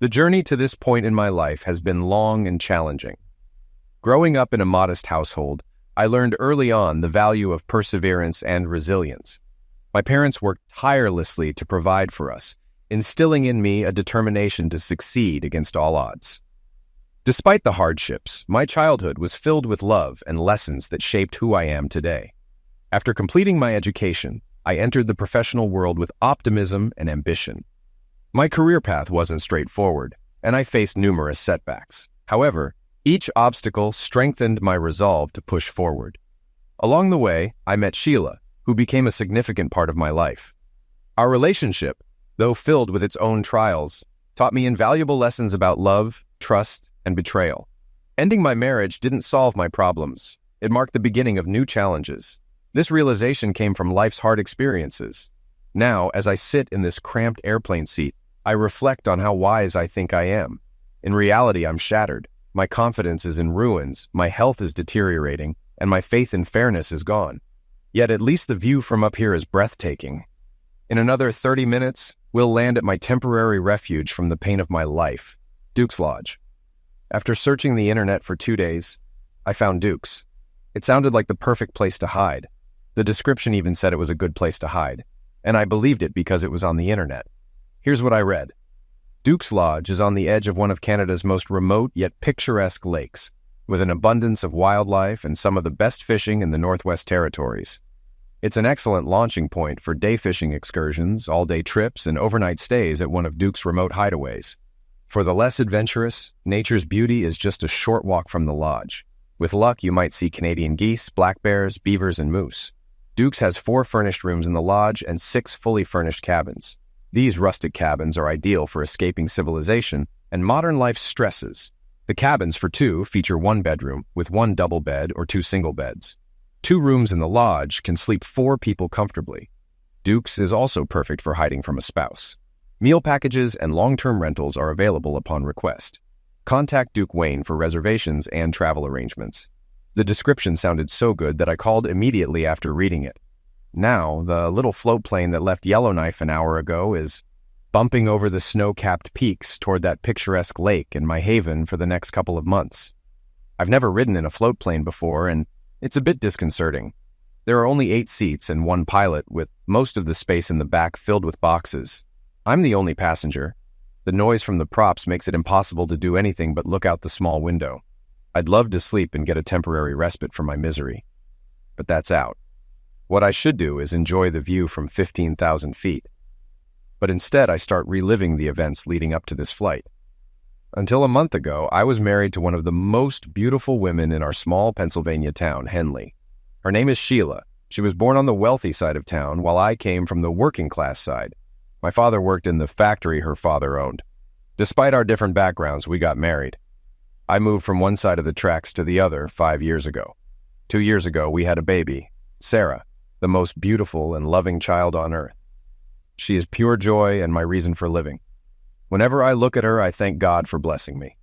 The journey to this point in my life has been long and challenging. Growing up in a modest household, I learned early on the value of perseverance and resilience. My parents worked tirelessly to provide for us, instilling in me a determination to succeed against all odds. Despite the hardships, my childhood was filled with love and lessons that shaped who I am today. After completing my education, I entered the professional world with optimism and ambition. My career path wasn't straightforward, and I faced numerous setbacks. However, each obstacle strengthened my resolve to push forward. Along the way, I met Sheila, who became a significant part of my life. Our relationship, though filled with its own trials, taught me invaluable lessons about love, trust, and betrayal. Ending my marriage didn't solve my problems. It marked the beginning of new challenges. This realization came from life's hard experiences. Now, as I sit in this cramped airplane seat, I reflect on how wise I think I am. In reality, I'm shattered. My confidence is in ruins, my health is deteriorating, and my faith in fairness is gone. Yet at least the view from up here is breathtaking. In another 30 minutes, we'll land at my temporary refuge from the pain of my life, Duke's Lodge. After searching the internet for 2 days, I found Duke's. It sounded like the perfect place to hide. The description even said it was a good place to hide, and I believed it because it was on the internet. Here's what I read. Duke's Lodge is on the edge of one of Canada's most remote yet picturesque lakes, with an abundance of wildlife and some of the best fishing in the Northwest Territories. It's an excellent launching point for day fishing excursions, all-day trips, and overnight stays at one of Duke's remote hideaways. For the less adventurous, nature's beauty is just a short walk from the lodge. With luck, you might see Canadian geese, black bears, beavers, and moose. Duke's has 4 furnished rooms in the lodge and 6 fully furnished cabins. These rustic cabins are ideal for escaping civilization and modern life's stresses. The cabins for 2 feature 1 bedroom with 1 double bed or 2 single beds. 2 rooms in the lodge can sleep 4 people comfortably. Duke's is also perfect for hiding from a spouse. Meal packages and long-term rentals are available upon request. Contact Duke Wayne for reservations and travel arrangements. The description sounded so good that I called immediately after reading it. Now, the little float plane that left Yellowknife an hour ago is bumping over the snow-capped peaks toward that picturesque lake in my haven for the next couple of months. I've never ridden in a float plane before, and it's a bit disconcerting. There are only 8 seats and 1 pilot, with most of the space in the back filled with boxes. I'm the only passenger. The noise from the props makes it impossible to do anything but look out the small window. I'd love to sleep and get a temporary respite from my misery. But that's out. What I should do is enjoy the view from 15,000 feet. But instead, I start reliving the events leading up to this flight. Until a month ago, I was married to one of the most beautiful women in our small Pennsylvania town, Henley. Her name is Sheila. She was born on the wealthy side of town, while I came from the working class side. My father worked in the factory her father owned. Despite our different backgrounds, we got married. I moved from one side of the tracks to the other 5 years ago. 2 years ago, we had a baby, Sarah, the most beautiful and loving child on earth. She is pure joy and my reason for living. Whenever I look at her, I thank God for blessing me.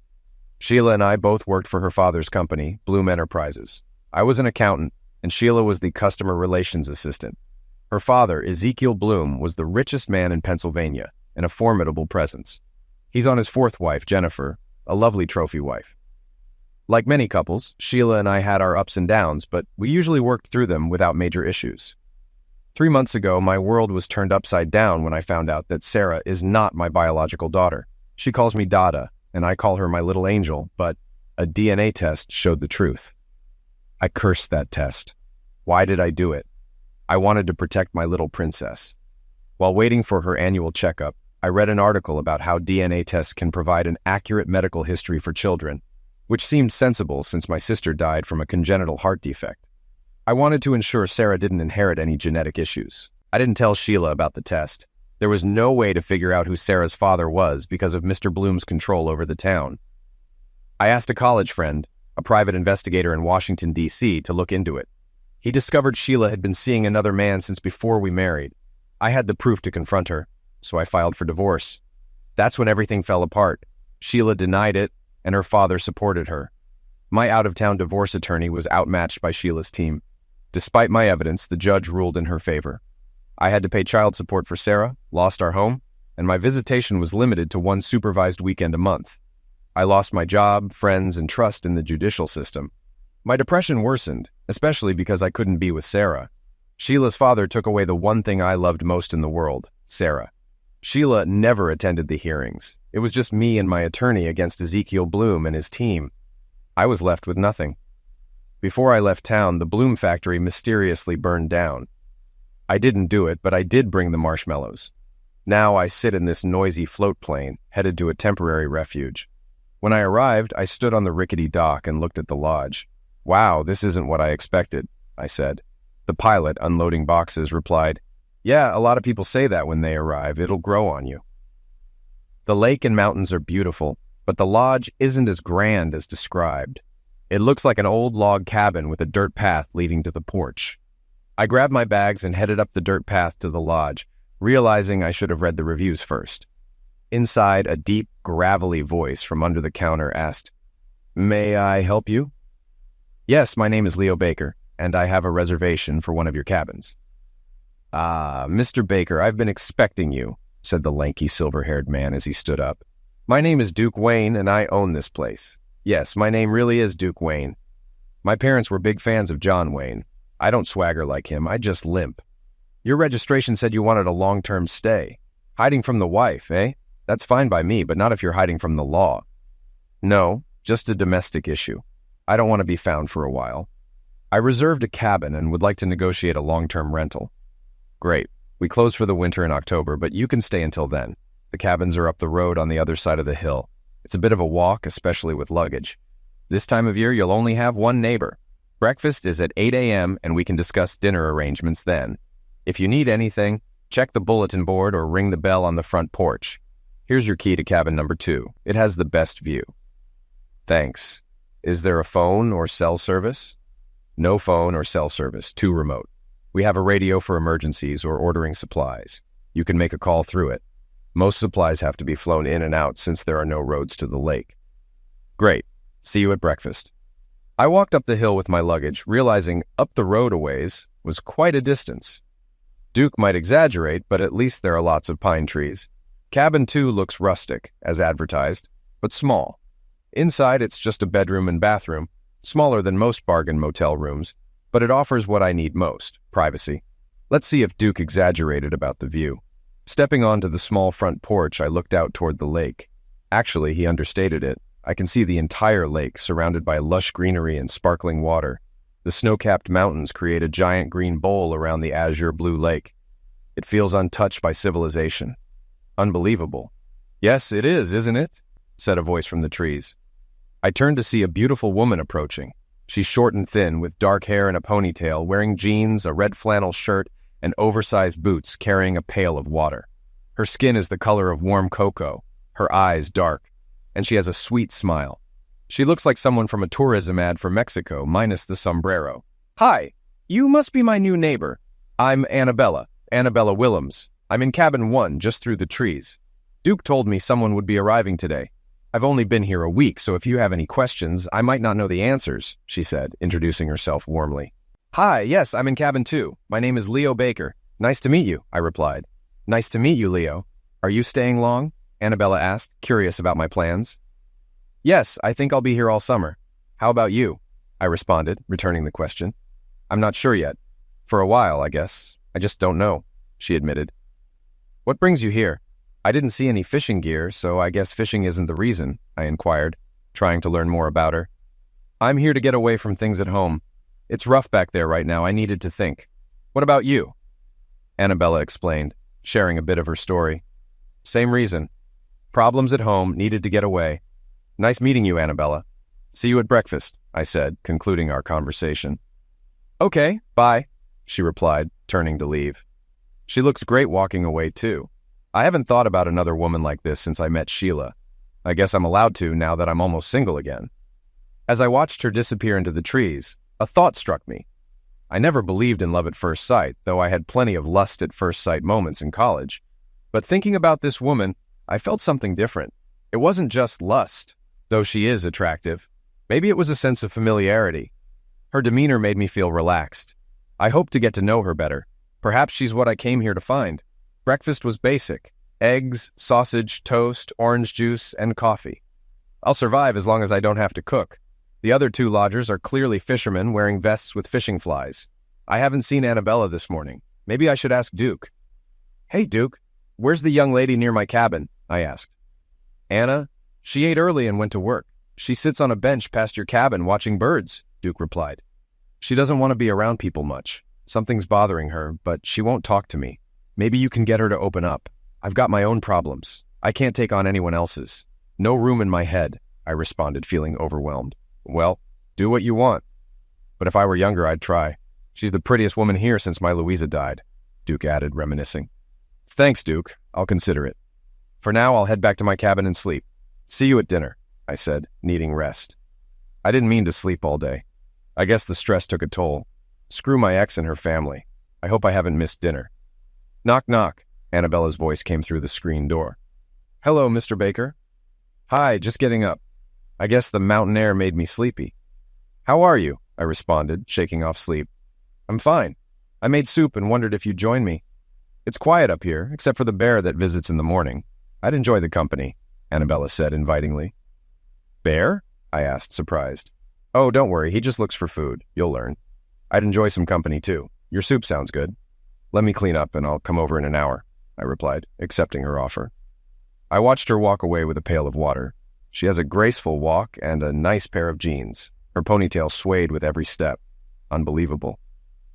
Sheila and I both worked for her father's company, Bloom Enterprises. I was an accountant, and Sheila was the customer relations assistant. Her father, Ezekiel Bloom, was the richest man in Pennsylvania and a formidable presence. He's on his 4th wife, Jennifer, a lovely trophy wife. Like many couples, Sheila and I had our ups and downs, but we usually worked through them without major issues. 3 months ago, my world was turned upside down when I found out that Sarah is not my biological daughter. She calls me Dada, and I call her my little angel, but a DNA test showed the truth. I cursed that test. Why did I do it? I wanted to protect my little princess. While waiting for her annual checkup, I read an article about how DNA tests can provide an accurate medical history for children, which seemed sensible since my sister died from a congenital heart defect. I wanted to ensure Sarah didn't inherit any genetic issues. I didn't tell Sheila about the test. There was no way to figure out who Sarah's father was because of Mr. Bloom's control over the town. I asked a college friend, a private investigator in Washington, D.C., to look into it. He discovered Sheila had been seeing another man since before we married. I had the proof to confront her, so I filed for divorce. That's when everything fell apart. Sheila denied it, and her father supported her. My out-of-town divorce attorney was outmatched by Sheila's team. Despite my evidence, the judge ruled in her favor. I had to pay child support for Sarah, lost our home, and my visitation was limited to one supervised weekend a month. I lost my job, friends, and trust in the judicial system. My depression worsened, especially because I couldn't be with Sarah. Sheila's father took away the one thing I loved most in the world, Sarah. Sheila never attended the hearings. It was just me and my attorney against Ezekiel Bloom and his team. I was left with nothing. Before I left town, the Bloom factory mysteriously burned down. I didn't do it, but I did bring the marshmallows. Now I sit in this noisy float plane, headed to a temporary refuge. When I arrived, I stood on the rickety dock and looked at the lodge. "Wow, this isn't what I expected," I said. The pilot, unloading boxes, replied, "Yeah, a lot of people say that when they arrive. It'll grow on you." The lake and mountains are beautiful, but the lodge isn't as grand as described. It looks like an old log cabin with a dirt path leading to the porch. I grabbed my bags and headed up the dirt path to the lodge, realizing I should have read the reviews first. Inside, a deep, gravelly voice from under the counter asked, "May I help you?" "Yes, my name is Leo Baker, and I have a reservation for one of your cabins." "Ah, Mr. Baker, I've been expecting you," said the lanky, silver-haired man as he stood up. "My name is Duke Wayne, and I own this place. Yes, my name really is Duke Wayne. My parents were big fans of John Wayne. I don't swagger like him, I just limp. Your registration said you wanted a long-term stay. Hiding from the wife, eh? That's fine by me, but not if you're hiding from the law." "No, just a domestic issue. I don't want to be found for a while. I reserved a cabin and would like to negotiate a long-term rental." "Great. We close for the winter in October, but you can stay until then. The cabins are up the road on the other side of the hill. It's a bit of a walk, especially with luggage. This time of year, you'll only have one neighbor. Breakfast is at 8 a.m., and we can discuss dinner arrangements then. If you need anything, check the bulletin board or ring the bell on the front porch. Here's your key to cabin number 2. It has the best view." "Thanks. Is there a phone or cell service?" "No phone or cell service, too remote. We have a radio for emergencies or ordering supplies. You can make a call through it. Most supplies have to be flown in and out since there are no roads to the lake." "Great. See you at breakfast." I walked up the hill with my luggage, realizing up the road a ways was quite a distance. Duke might exaggerate, but at least there are lots of pine trees. Cabin 2 looks rustic, as advertised, but small. Inside, it's just a bedroom and bathroom, smaller than most bargain motel rooms, but it offers what I need most, privacy. Let's see if Duke exaggerated about the view. Stepping onto the small front porch, I looked out toward the lake. Actually, he understated it. I can see the entire lake, surrounded by lush greenery and sparkling water. The snow-capped mountains create a giant green bowl around the azure blue lake. It feels untouched by civilization. Unbelievable. "Yes, it is, isn't it?" said a voice from the trees. I turned to see a beautiful woman approaching. She's short and thin, with dark hair and a ponytail, wearing jeans, a red flannel shirt, and oversized boots, carrying a pail of water. Her skin is the color of warm cocoa, her eyes dark, and she has a sweet smile. She looks like someone from a tourism ad for Mexico, minus the sombrero. "Hi, you must be my new neighbor. I'm Annabella Willems. I'm in cabin 1, just through the trees. Duke told me someone would be arriving today. I've only been here a week, so if you have any questions, I might not know the answers," she said, introducing herself warmly. "Hi, yes, I'm in cabin 2. My name is Leo Baker. Nice to meet you," I replied. "Nice to meet you, Leo. Are you staying long?" Annabella asked, curious about my plans. "Yes, I think I'll be here all summer. How about you?" I responded, returning the question. "I'm not sure yet. For a while, I guess. I just don't know," she admitted. "What brings you here?" "I didn't see any fishing gear, so I guess fishing isn't the reason," I inquired, trying to learn more about her. "I'm here to get away from things at home. It's rough back there right now. I needed to think. What about you?" Annabella explained, sharing a bit of her story. "Same reason. Problems at home, needed to get away. Nice meeting you, Annabella. See you at breakfast," I said, concluding our conversation. "Okay, bye," she replied, turning to leave. She looks great walking away, too. I haven't thought about another woman like this since I met Sheila. I guess I'm allowed to now that I'm almost single again. As I watched her disappear into the trees, a thought struck me. I never believed in love at first sight, though I had plenty of lust at first sight moments in college. But thinking about this woman, I felt something different. It wasn't just lust, though she is attractive. Maybe it was a sense of familiarity. Her demeanor made me feel relaxed. I hoped to get to know her better. Perhaps she's what I came here to find. Breakfast was basic. Eggs, sausage, toast, orange juice, and coffee. I'll survive as long as I don't have to cook. The other two lodgers are clearly fishermen wearing vests with fishing flies. I haven't seen Annabella this morning. Maybe I should ask Duke. Hey, Duke, where's the young lady near my cabin? I asked. Anna? She ate early and went to work. She sits on a bench past your cabin watching birds, Duke replied. She doesn't want to be around people much. Something's bothering her, but she won't talk to me. Maybe you can get her to open up. I've got my own problems. I can't take on anyone else's. No room in my head, I responded, feeling overwhelmed. Well, do what you want. But if I were younger, I'd try. She's the prettiest woman here since my Louisa died, Duke added, reminiscing. Thanks, Duke. I'll consider it. For now, I'll head back to my cabin and sleep. See you at dinner, I said, needing rest. I didn't mean to sleep all day. I guess the stress took a toll. Screw my ex and her family. I hope I haven't missed dinner. Knock, knock. Annabella's voice came through the screen door. Hello, Mr. Baker. Hi, just getting up. I guess the mountain air made me sleepy. How are you? I responded, shaking off sleep. I'm fine. I made soup and wondered if you'd join me. It's quiet up here, except for the bear that visits in the morning. I'd enjoy the company, Annabella said invitingly. Bear? I asked, surprised. Oh, don't worry, he just looks for food. You'll learn. I'd enjoy some company, too. Your soup sounds good. Let me clean up and I'll come over in an hour, I replied, accepting her offer. I watched her walk away with a pail of water. She has a graceful walk and a nice pair of jeans. Her ponytail swayed with every step. Unbelievable.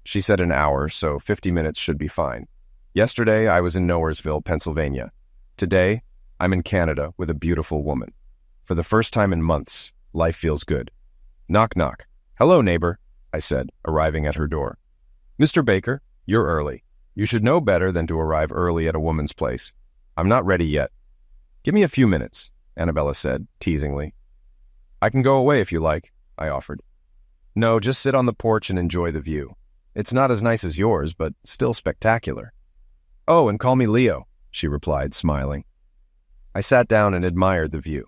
She said an hour, so 50 minutes should be fine. Yesterday, I was in Nowheresville, Pennsylvania. Today, I'm in Canada with a beautiful woman. For the first time in months, life feels good. Knock, knock. Hello, neighbor, I said, arriving at her door. Mr. Baker, you're early. You should know better than to arrive early at a woman's place. I'm not ready yet. Give me a few minutes, Annabella said, teasingly. I can go away if you like, I offered. No, just sit on the porch and enjoy the view. It's not as nice as yours, but still spectacular. Oh, and call me Leo, she replied, smiling. I sat down and admired the view.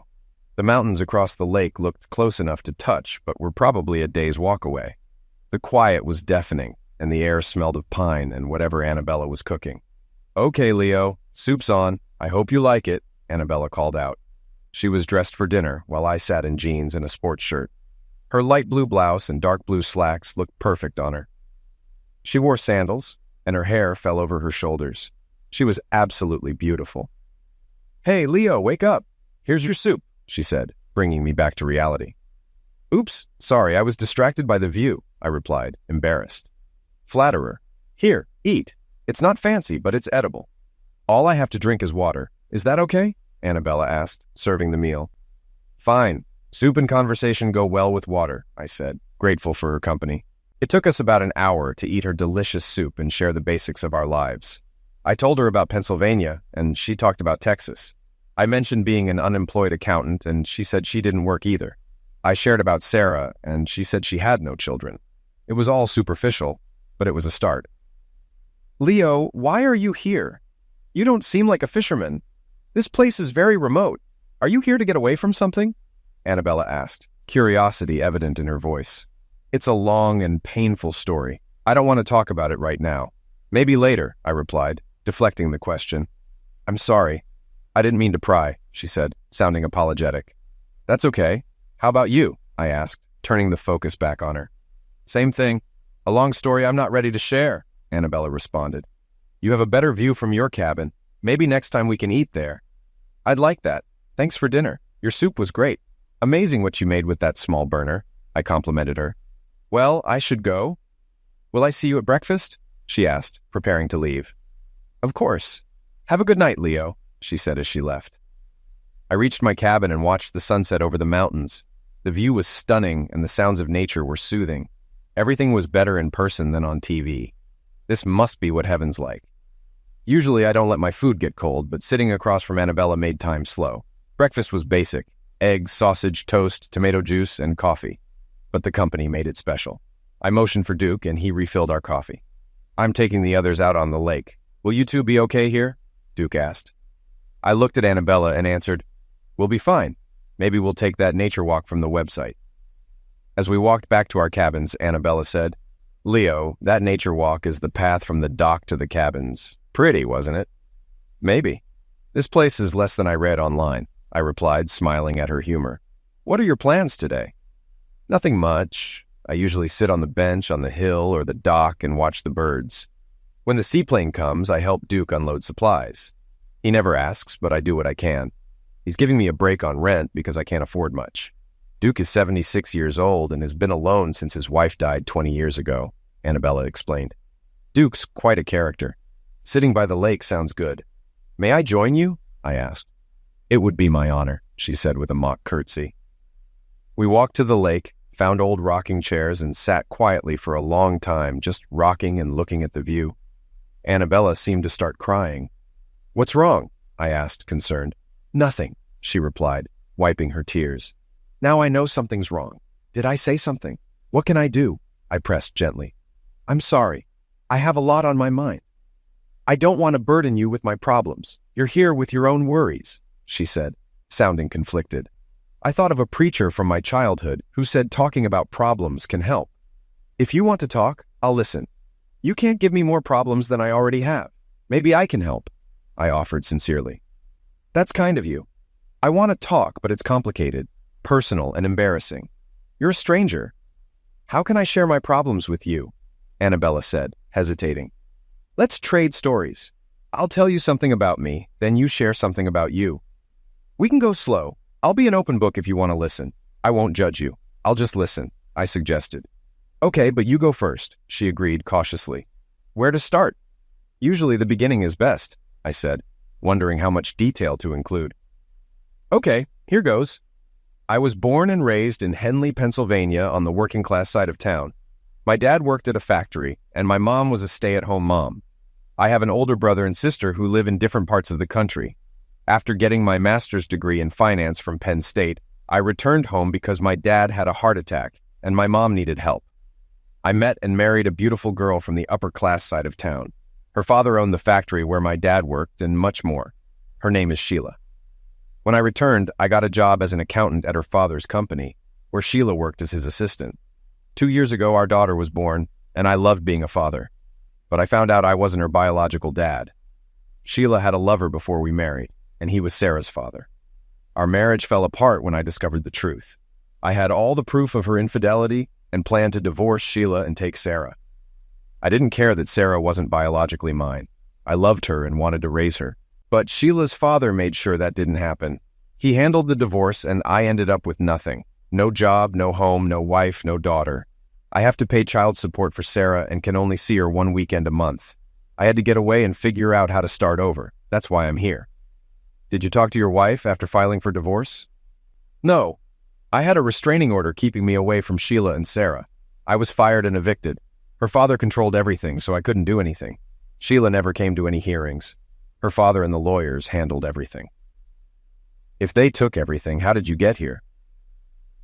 The mountains across the lake looked close enough to touch, but were probably a day's walk away. The quiet was deafening, and the air smelled of pine and whatever Annabella was cooking. Okay, Leo, soup's on. I hope you like it, Annabella called out. She was dressed for dinner, while I sat in jeans and a sports shirt. Her light blue blouse and dark blue slacks looked perfect on her. She wore sandals, and her hair fell over her shoulders. She was absolutely beautiful. Hey, Leo, wake up. Here's your soup, she said, bringing me back to reality. Oops, sorry, I was distracted by the view, I replied, embarrassed. Flatterer. Here, eat. It's not fancy, but it's edible. All I have to drink is water. Is that okay? Annabella asked, serving the meal. Fine. Soup and conversation go well with water, I said, grateful for her company. It took us about an hour to eat her delicious soup and share the basics of our lives. I told her about Pennsylvania, and she talked about Texas. I mentioned being an unemployed accountant, and she said she didn't work either. I shared about Sarah, and she said she had no children. It was all superficial, but it was a start. Leo, why are you here? You don't seem like a fisherman. This place is very remote. Are you here to get away from something? Annabella asked, curiosity evident in her voice. It's a long and painful story. I don't want to talk about it right now. Maybe later, I replied, deflecting the question. I'm sorry. I didn't mean to pry, she said, sounding apologetic. That's okay. How about you? I asked, turning the focus back on her. Same thing. A long story I'm not ready to share, Annabella responded. You have a better view from your cabin. Maybe next time we can eat there. I'd like that. Thanks for dinner. Your soup was great. Amazing what you made with that small burner, I complimented her. Well, I should go. Will I see you at breakfast? She asked, preparing to leave. Of course. Have a good night, Leo, she said as she left. I reached my cabin and watched the sunset over the mountains. The view was stunning and the sounds of nature were soothing. Everything was better in person than on TV. This must be what heaven's like. Usually I don't let my food get cold, but sitting across from Annabella made time slow. Breakfast was basic: eggs, sausage, toast, tomato juice, and coffee. But the company made it special. I motioned for Duke, and he refilled our coffee. I'm taking the others out on the lake. Will you two be okay here? Duke asked. I looked at Annabella and answered, We'll be fine. Maybe we'll take that nature walk from the website. As we walked back to our cabins, Annabella said, Leo, that nature walk is the path from the dock to the cabins. Pretty, wasn't it? Maybe. This place is less than I read online, I replied, smiling at her humor. What are your plans today? Nothing much. I usually sit on the bench on the hill or the dock and watch the birds. When the seaplane comes, I help Duke unload supplies. He never asks, but I do what I can. He's giving me a break on rent because I can't afford much. Duke is 76 years old and has been alone since his wife died 20 years ago, Annabella explained. Duke's quite a character. Sitting by the lake sounds good. May I join you? I asked. It would be my honor, she said with a mock curtsy. We walked to the lake, found old rocking chairs, and sat quietly for a long time, just rocking and looking at the view. Annabella seemed to start crying. What's wrong? I asked, concerned. Nothing, she replied, wiping her tears. Now I know something's wrong. Did I say something? What can I do? I pressed gently. I'm sorry. I have a lot on my mind. I don't want to burden you with my problems. You're here with your own worries, she said, sounding conflicted. I thought of a preacher from my childhood who said talking about problems can help. If you want to talk, I'll listen. You can't give me more problems than I already have. Maybe I can help, I offered sincerely. That's kind of you. I want to talk, but it's complicated, personal, and embarrassing. You're a stranger. How can I share my problems with you? Annabella said, hesitating. Let's trade stories. I'll tell you something about me, then you share something about you. We can go slow. I'll be an open book if you want to listen. I won't judge you. I'll just listen, I suggested. Okay, but you go first, she agreed cautiously. Where to start? Usually the beginning is best, I said, wondering how much detail to include. Okay, here goes. I was born and raised in Henley, Pennsylvania, on the working-class side of town. My dad worked at a factory, and my mom was a stay-at-home mom. I have an older brother and sister who live in different parts of the country. After getting my master's degree in finance from Penn State, I returned home because my dad had a heart attack, and my mom needed help. I met and married a beautiful girl from the upper-class side of town. Her father owned the factory where my dad worked, and much more. Her name is Sheila. When I returned, I got a job as an accountant at her father's company, where Sheila worked as his assistant. 2 years ago, our daughter was born, and I loved being a father. But I found out I wasn't her biological dad. Sheila had a lover before we married, and he was Sarah's father. Our marriage fell apart when I discovered the truth. I had all the proof of her infidelity and planned to divorce Sheila and take Sarah. I didn't care that Sarah wasn't biologically mine. I loved her and wanted to raise her. But Sheila's father made sure that didn't happen. He handled the divorce, and I ended up with nothing. No job, no home, no wife, no daughter. I have to pay child support for Sarah and can only see her 1 weekend a month. I had to get away and figure out how to start over. That's why I'm here. Did you talk to your wife after filing for divorce? No. I had a restraining order keeping me away from Sheila and Sarah. I was fired and evicted. Her father controlled everything, so I couldn't do anything. Sheila never came to any hearings. Her father and the lawyers handled everything. If they took everything, how did you get here?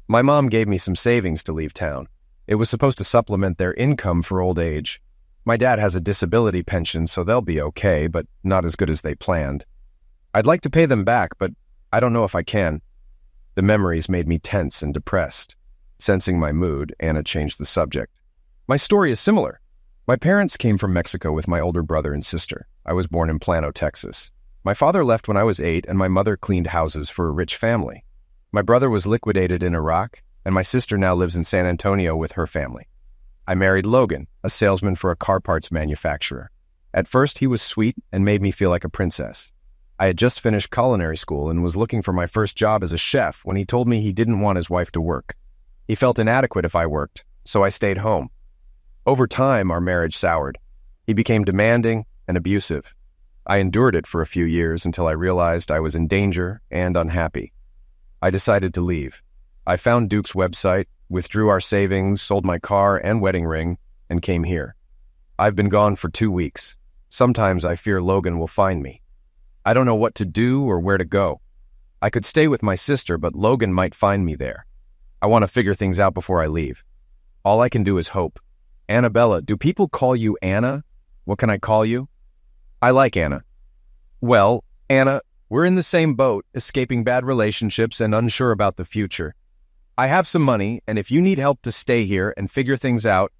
My mom gave me some savings to leave town. It was supposed to supplement their income for old age. My dad has a disability pension, so they'll be okay, but not as good as they planned. I'd like to pay them back, but I don't know if I can. The memories made me tense and depressed. Sensing my mood, Anna changed the subject. My story is similar. My parents came from Mexico with my older brother and sister. I was born in Plano, Texas. My father left when I was 8, and my mother cleaned houses for a rich family. My brother was liquidated in Iraq, and my sister now lives in San Antonio with her family. I married Logan, a salesman for a car parts manufacturer. At first, he was sweet and made me feel like a princess. I had just finished culinary school and was looking for my first job as a chef when he told me he didn't want his wife to work. He felt inadequate if I worked, so I stayed home. Over time, our marriage soured. He became demanding and abusive. I endured it for a few years until I realized I was in danger and unhappy. I decided to leave. I found Duke's website, withdrew our savings, sold my car and wedding ring, and came here. I've been gone for 2 weeks. Sometimes I fear Logan will find me. I don't know what to do or where to go. I could stay with my sister, but Logan might find me there. I want to figure things out before I leave. All I can do is hope. Annabella, do people call you Anna? What can I call you? I like Anna. Well, Anna, we're in the same boat, escaping bad relationships and unsure about the future. I have some money, and if you need help to stay here and figure things out,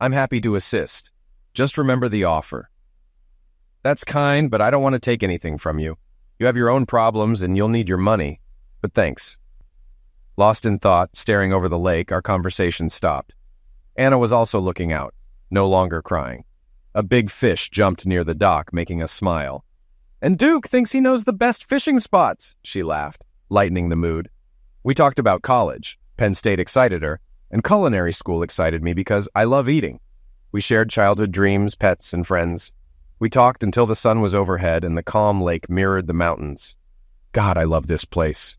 I'm happy to assist. Just remember the offer. That's kind, but I don't want to take anything from you. You have your own problems and you'll need your money, but thanks." Lost in thought, staring over the lake, our conversation stopped. Anna was also looking out, no longer crying. A big fish jumped near the dock, making us smile. "And Duke thinks he knows the best fishing spots," she laughed, lightening the mood. We talked about college. Penn State excited her, and culinary school excited me because I love eating. We shared childhood dreams, pets, and friends. We talked until the sun was overhead and the calm lake mirrored the mountains. God, I love this place.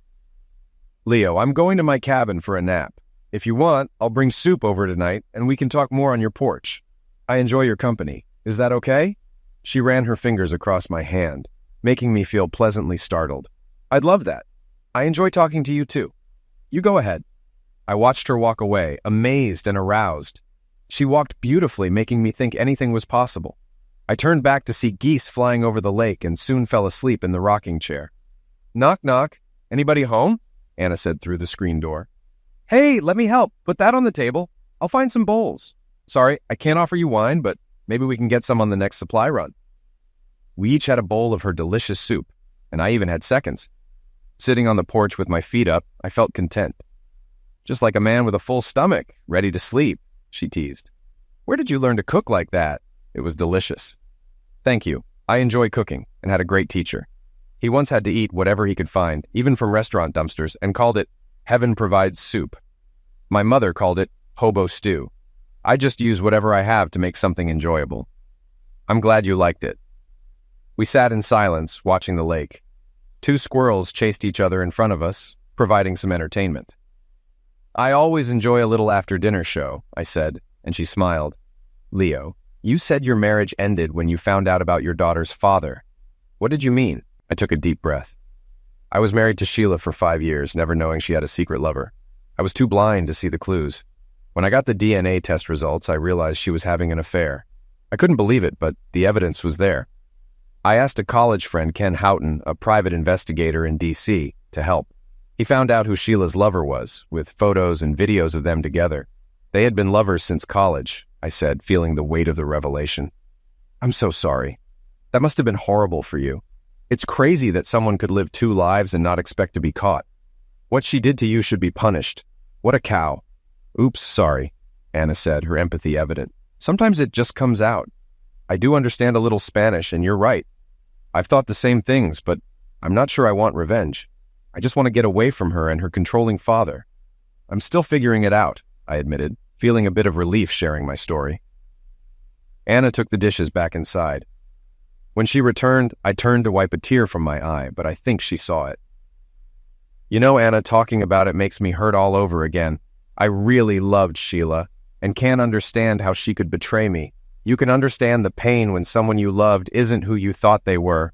"Leo, I'm going to my cabin for a nap. If you want, I'll bring soup over tonight and we can talk more on your porch. I enjoy your company. Is that okay?" She ran her fingers across my hand, making me feel pleasantly startled. "I'd love that. I enjoy talking to you too. You go ahead." I watched her walk away, amazed and aroused. She walked beautifully, making me think anything was possible. I turned back to see geese flying over the lake and soon fell asleep in the rocking chair. "Knock, knock. Anybody home?" Anna said through the screen door. "Hey, let me help. Put that on the table. I'll find some bowls. Sorry, I can't offer you wine, but maybe we can get some on the next supply run." We each had a bowl of her delicious soup, and I even had seconds. Sitting on the porch with my feet up, I felt content. "Just like a man with a full stomach, ready to sleep," she teased. "Where did you learn to cook like that?" It was delicious. "Thank you. I enjoy cooking and had a great teacher. He once had to eat whatever he could find, even from restaurant dumpsters, and called it heaven provides soup. My mother called it hobo stew. I just use whatever I have to make something enjoyable. I'm glad you liked it." We sat in silence, watching the lake. 2 squirrels chased each other in front of us, providing some entertainment. "I always enjoy a little after-dinner show," I said, and she smiled. "Leo, you said your marriage ended when you found out about your daughter's father. What did you mean?" I took a deep breath. "I was married to Sheila for 5 years, never knowing she had a secret lover. I was too blind to see the clues. When I got the DNA test results, I realized she was having an affair. I couldn't believe it, but the evidence was there. I asked a college friend, Ken Houghton, a private investigator in D.C., to help. He found out who Sheila's lover was, with photos and videos of them together. They had been lovers since college," I said, feeling the weight of the revelation. "I'm so sorry. That must have been horrible for you. It's crazy that someone could live 2 lives and not expect to be caught. What she did to you should be punished. What a cow." "Oops, sorry," Anna said, her empathy evident. "Sometimes it just comes out. I do understand a little Spanish, and you're right. I've thought the same things, but I'm not sure I want revenge. I just want to get away from her and her controlling father. I'm still figuring it out," I admitted, feeling a bit of relief sharing my story. Anna took the dishes back inside. When she returned, I turned to wipe a tear from my eye, but I think she saw it. "You know, Anna, talking about it makes me hurt all over again. I really loved Sheila, and can't understand how she could betray me. You can understand the pain when someone you loved isn't who you thought they were."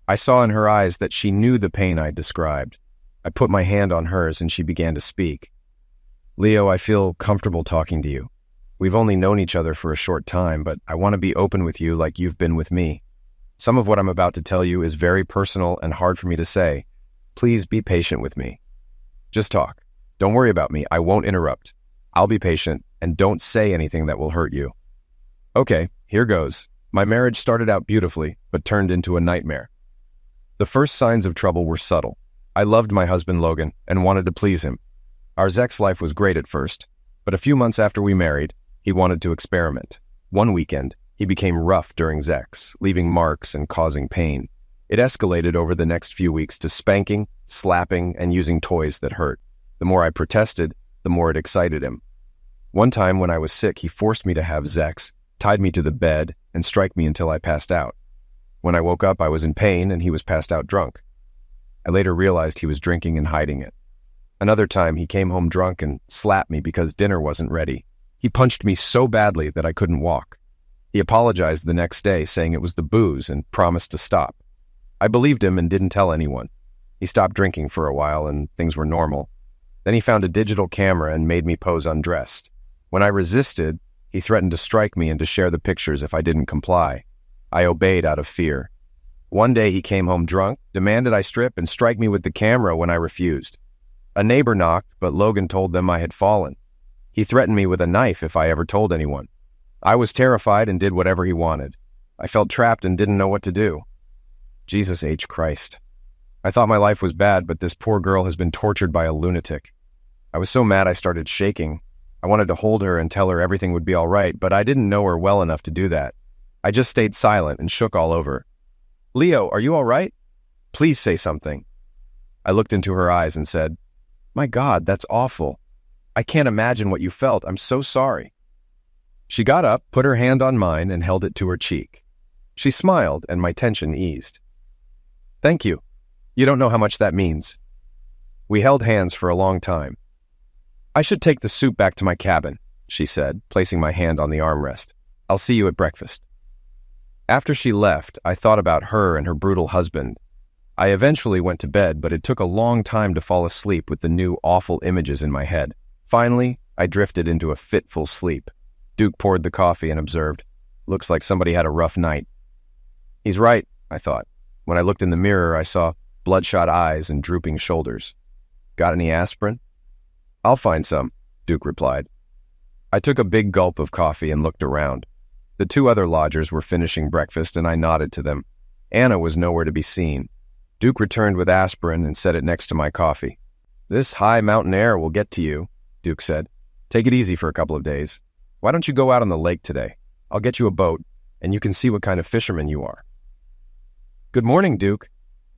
I saw in her eyes that she knew the pain I described. I put my hand on hers and she began to speak. "Leo, I feel comfortable talking to you. We've only known each other for a short time, but I want to be open with you like you've been with me. Some of what I'm about to tell you is very personal and hard for me to say. Please be patient with me. Just talk. Don't worry about me. I won't interrupt. I'll be patient, and don't say anything that will hurt you." "Okay, here goes. My marriage started out beautifully, but turned into a nightmare. The first signs of trouble were subtle. I loved my husband Logan and wanted to please him. Our sex life was great at first, but a few months after we married, he wanted to experiment. One weekend, he became rough during sex, leaving marks and causing pain. It escalated over the next few weeks to spanking, slapping, and using toys that hurt. The more I protested, the more it excited him. One time when I was sick, he forced me to have sex, tied me to the bed, and strike me until I passed out. When I woke up, I was in pain and he was passed out drunk. I later realized he was drinking and hiding it. Another time, he came home drunk and slapped me because dinner wasn't ready. He punched me so badly that I couldn't walk. He apologized the next day, saying it was the booze and promised to stop. I believed him and didn't tell anyone. He stopped drinking for a while and things were normal. Then he found a digital camera and made me pose undressed. When I resisted, he threatened to strike me and to share the pictures if I didn't comply. I obeyed out of fear. One day he came home drunk, demanded I strip and strike me with the camera when I refused. A neighbor knocked, but Logan told them I had fallen. He threatened me with a knife if I ever told anyone. I was terrified and did whatever he wanted. I felt trapped and didn't know what to do. Jesus H. Christ. I thought my life was bad, but this poor girl has been tortured by a lunatic. I was so mad I started shaking. I wanted to hold her and tell her everything would be all right, but I didn't know her well enough to do that. I just stayed silent and shook all over. Leo, are you all right? Please say something. I looked into her eyes and said, My God, that's awful. I can't imagine what you felt. I'm so sorry. She got up, put her hand on mine, and held it to her cheek. She smiled, and my tension eased. Thank you. You don't know how much that means. We held hands for a long time. I should take the soup back to my cabin, she said, placing my hand on the armrest. I'll see you at breakfast. After she left, I thought about her and her brutal husband. I eventually went to bed, but it took a long time to fall asleep with the new awful images in my head. Finally, I drifted into a fitful sleep. Duke poured the coffee and observed, Looks like somebody had a rough night. He's right, I thought. When I looked in the mirror, I saw bloodshot eyes and drooping shoulders. Got any aspirin? I'll find some, Duke replied. I took a big gulp of coffee and looked around. The two other lodgers were finishing breakfast, and I nodded to them. Anna was nowhere to be seen. Duke returned with aspirin and set it next to my coffee. This high mountain air will get to you, Duke said. Take it easy for a couple of days. Why don't you go out on the lake today? I'll get you a boat, and you can see what kind of fisherman you are. Good morning, Duke,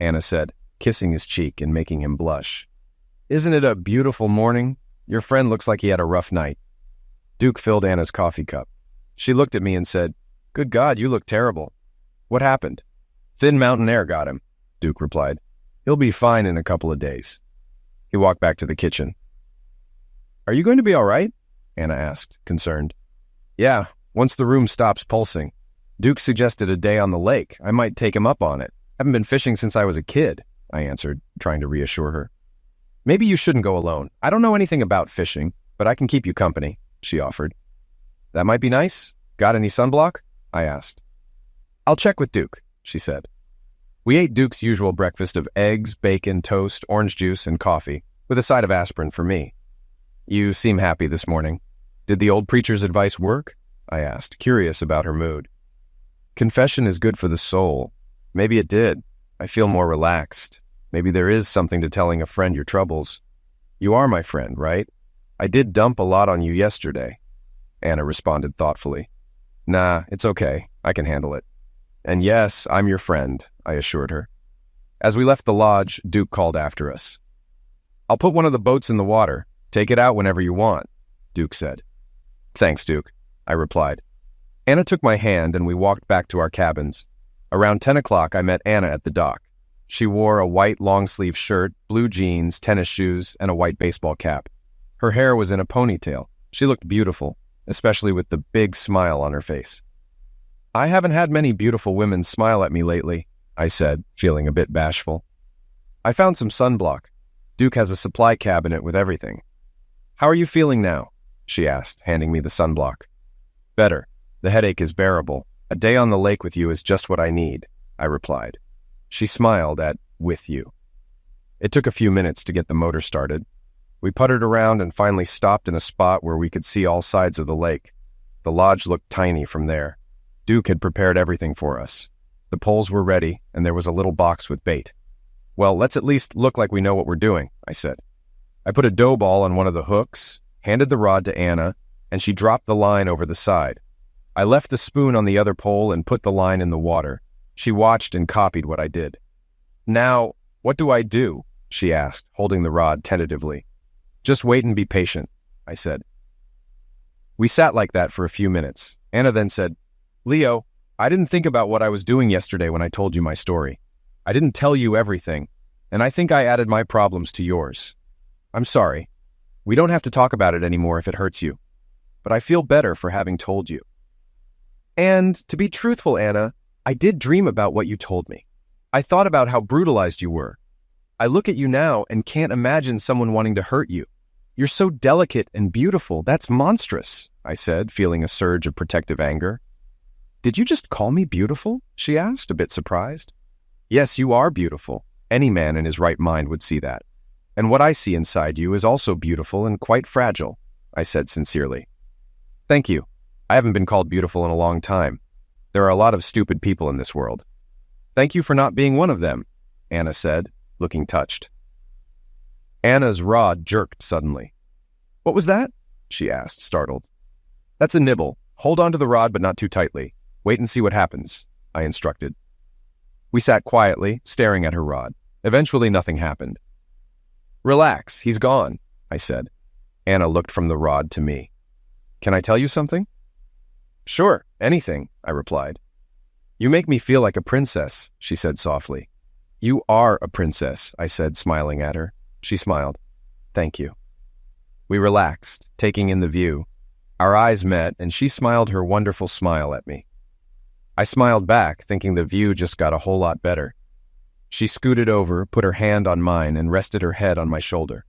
Anna said, kissing his cheek and making him blush. Isn't it a beautiful morning? Your friend looks like he had a rough night. Duke filled Anna's coffee cup. She looked at me and said, Good God, you look terrible. What happened? Thin mountain air got him, Duke replied. He'll be fine in a couple of days. He walked back to the kitchen. Are you going to be all right? Anna asked, concerned. Yeah, once the room stops pulsing. Duke suggested a day on the lake. I might take him up on it. Haven't been fishing since I was a kid, I answered, trying to reassure her. Maybe you shouldn't go alone. I don't know anything about fishing, but I can keep you company, she offered. That might be nice. Got any sunblock? I asked. I'll check with Duke, she said. We ate Duke's usual breakfast of eggs, bacon, toast, orange juice, and coffee, with a side of aspirin for me. You seem happy this morning. Did the old preacher's advice work? I asked, curious about her mood. Confession is good for the soul. Maybe it did. I feel more relaxed. Maybe there is something to telling a friend your troubles. You are my friend, right? I did dump a lot on you yesterday, Anna responded thoughtfully. Nah, it's okay. I can handle it. And yes, I'm your friend, I assured her. As we left the lodge, Duke called after us. I'll put one of the boats in the water. Take it out whenever you want, Duke said. Thanks, Duke, I replied. Anna took my hand and we walked back to our cabins. Around 10 o'clock, I met Anna at the dock. She wore a white long-sleeve shirt, blue jeans, tennis shoes, and a white baseball cap. Her hair was in a ponytail. She looked beautiful, especially with the big smile on her face. I haven't had many beautiful women smile at me lately, I said, feeling a bit bashful. I found some sunblock. Duke has a supply cabinet with everything. How are you feeling now? She asked, handing me the sunblock. Better. The headache is bearable. A day on the lake with you is just what I need, I replied. She smiled at with you. It took a few minutes to get the motor started. We puttered around and finally stopped in a spot where we could see all sides of the lake. The lodge looked tiny from there. Duke had prepared everything for us. The poles were ready, and there was a little box with bait. Well, let's at least look like we know what we're doing, I said. I put a dough ball on one of the hooks, handed the rod to Anna, and she dropped the line over the side. I left the spoon on the other pole and put the line in the water. She watched and copied what I did. Now, what do I do? She asked, holding the rod tentatively. Just wait and be patient, I said. We sat like that for a few minutes. Anna then said, Leo, I didn't think about what I was doing yesterday when I told you my story. I didn't tell you everything, and I think I added my problems to yours. I'm sorry. We don't have to talk about it anymore if it hurts you. But I feel better for having told you. And to be truthful, Anna, I did dream about what you told me. I thought about how brutalized you were. I look at you now and can't imagine someone wanting to hurt you. You're so delicate and beautiful. That's monstrous, I said, feeling a surge of protective anger. Did you just call me beautiful? She asked, a bit surprised. Yes, you are beautiful. Any man in his right mind would see that. And what I see inside you is also beautiful and quite fragile, I said sincerely. Thank you. I haven't been called beautiful in a long time. There are a lot of stupid people in this world. Thank you for not being one of them, Anna said, looking touched. Anna's rod jerked suddenly. "What was that?" she asked, startled. "That's a nibble. Hold on to the rod, but not too tightly. Wait and see what happens," I instructed. We sat quietly, staring at her rod. Eventually, nothing happened. "Relax, he's gone," I said. Anna looked from the rod to me. "Can I tell you something?" "Sure, anything," I replied. "You make me feel like a princess," she said softly. "You are a princess," I said, smiling at her. She smiled. "Thank you." We relaxed, taking in the view. Our eyes met, and she smiled her wonderful smile at me. I smiled back, thinking the view just got a whole lot better. She scooted over, put her hand on mine, and rested her head on my shoulder.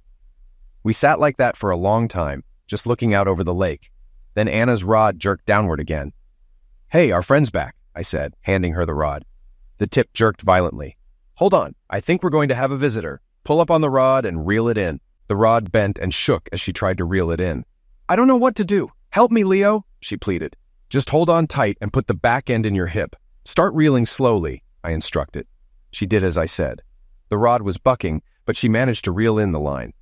We sat like that for a long time, just looking out over the lake. Then Anna's rod jerked downward again. "Hey, our friend's back," I said, handing her the rod. The tip jerked violently. "Hold on, I think we're going to have a visitor. Pull up on the rod and reel it in." The rod bent and shook as she tried to reel it in. "I don't know what to do. Help me, Leo," she pleaded. "Just hold on tight and put the back end in your hip. Start reeling slowly," I instructed. She did as I said. The rod was bucking, but she managed to reel in the line.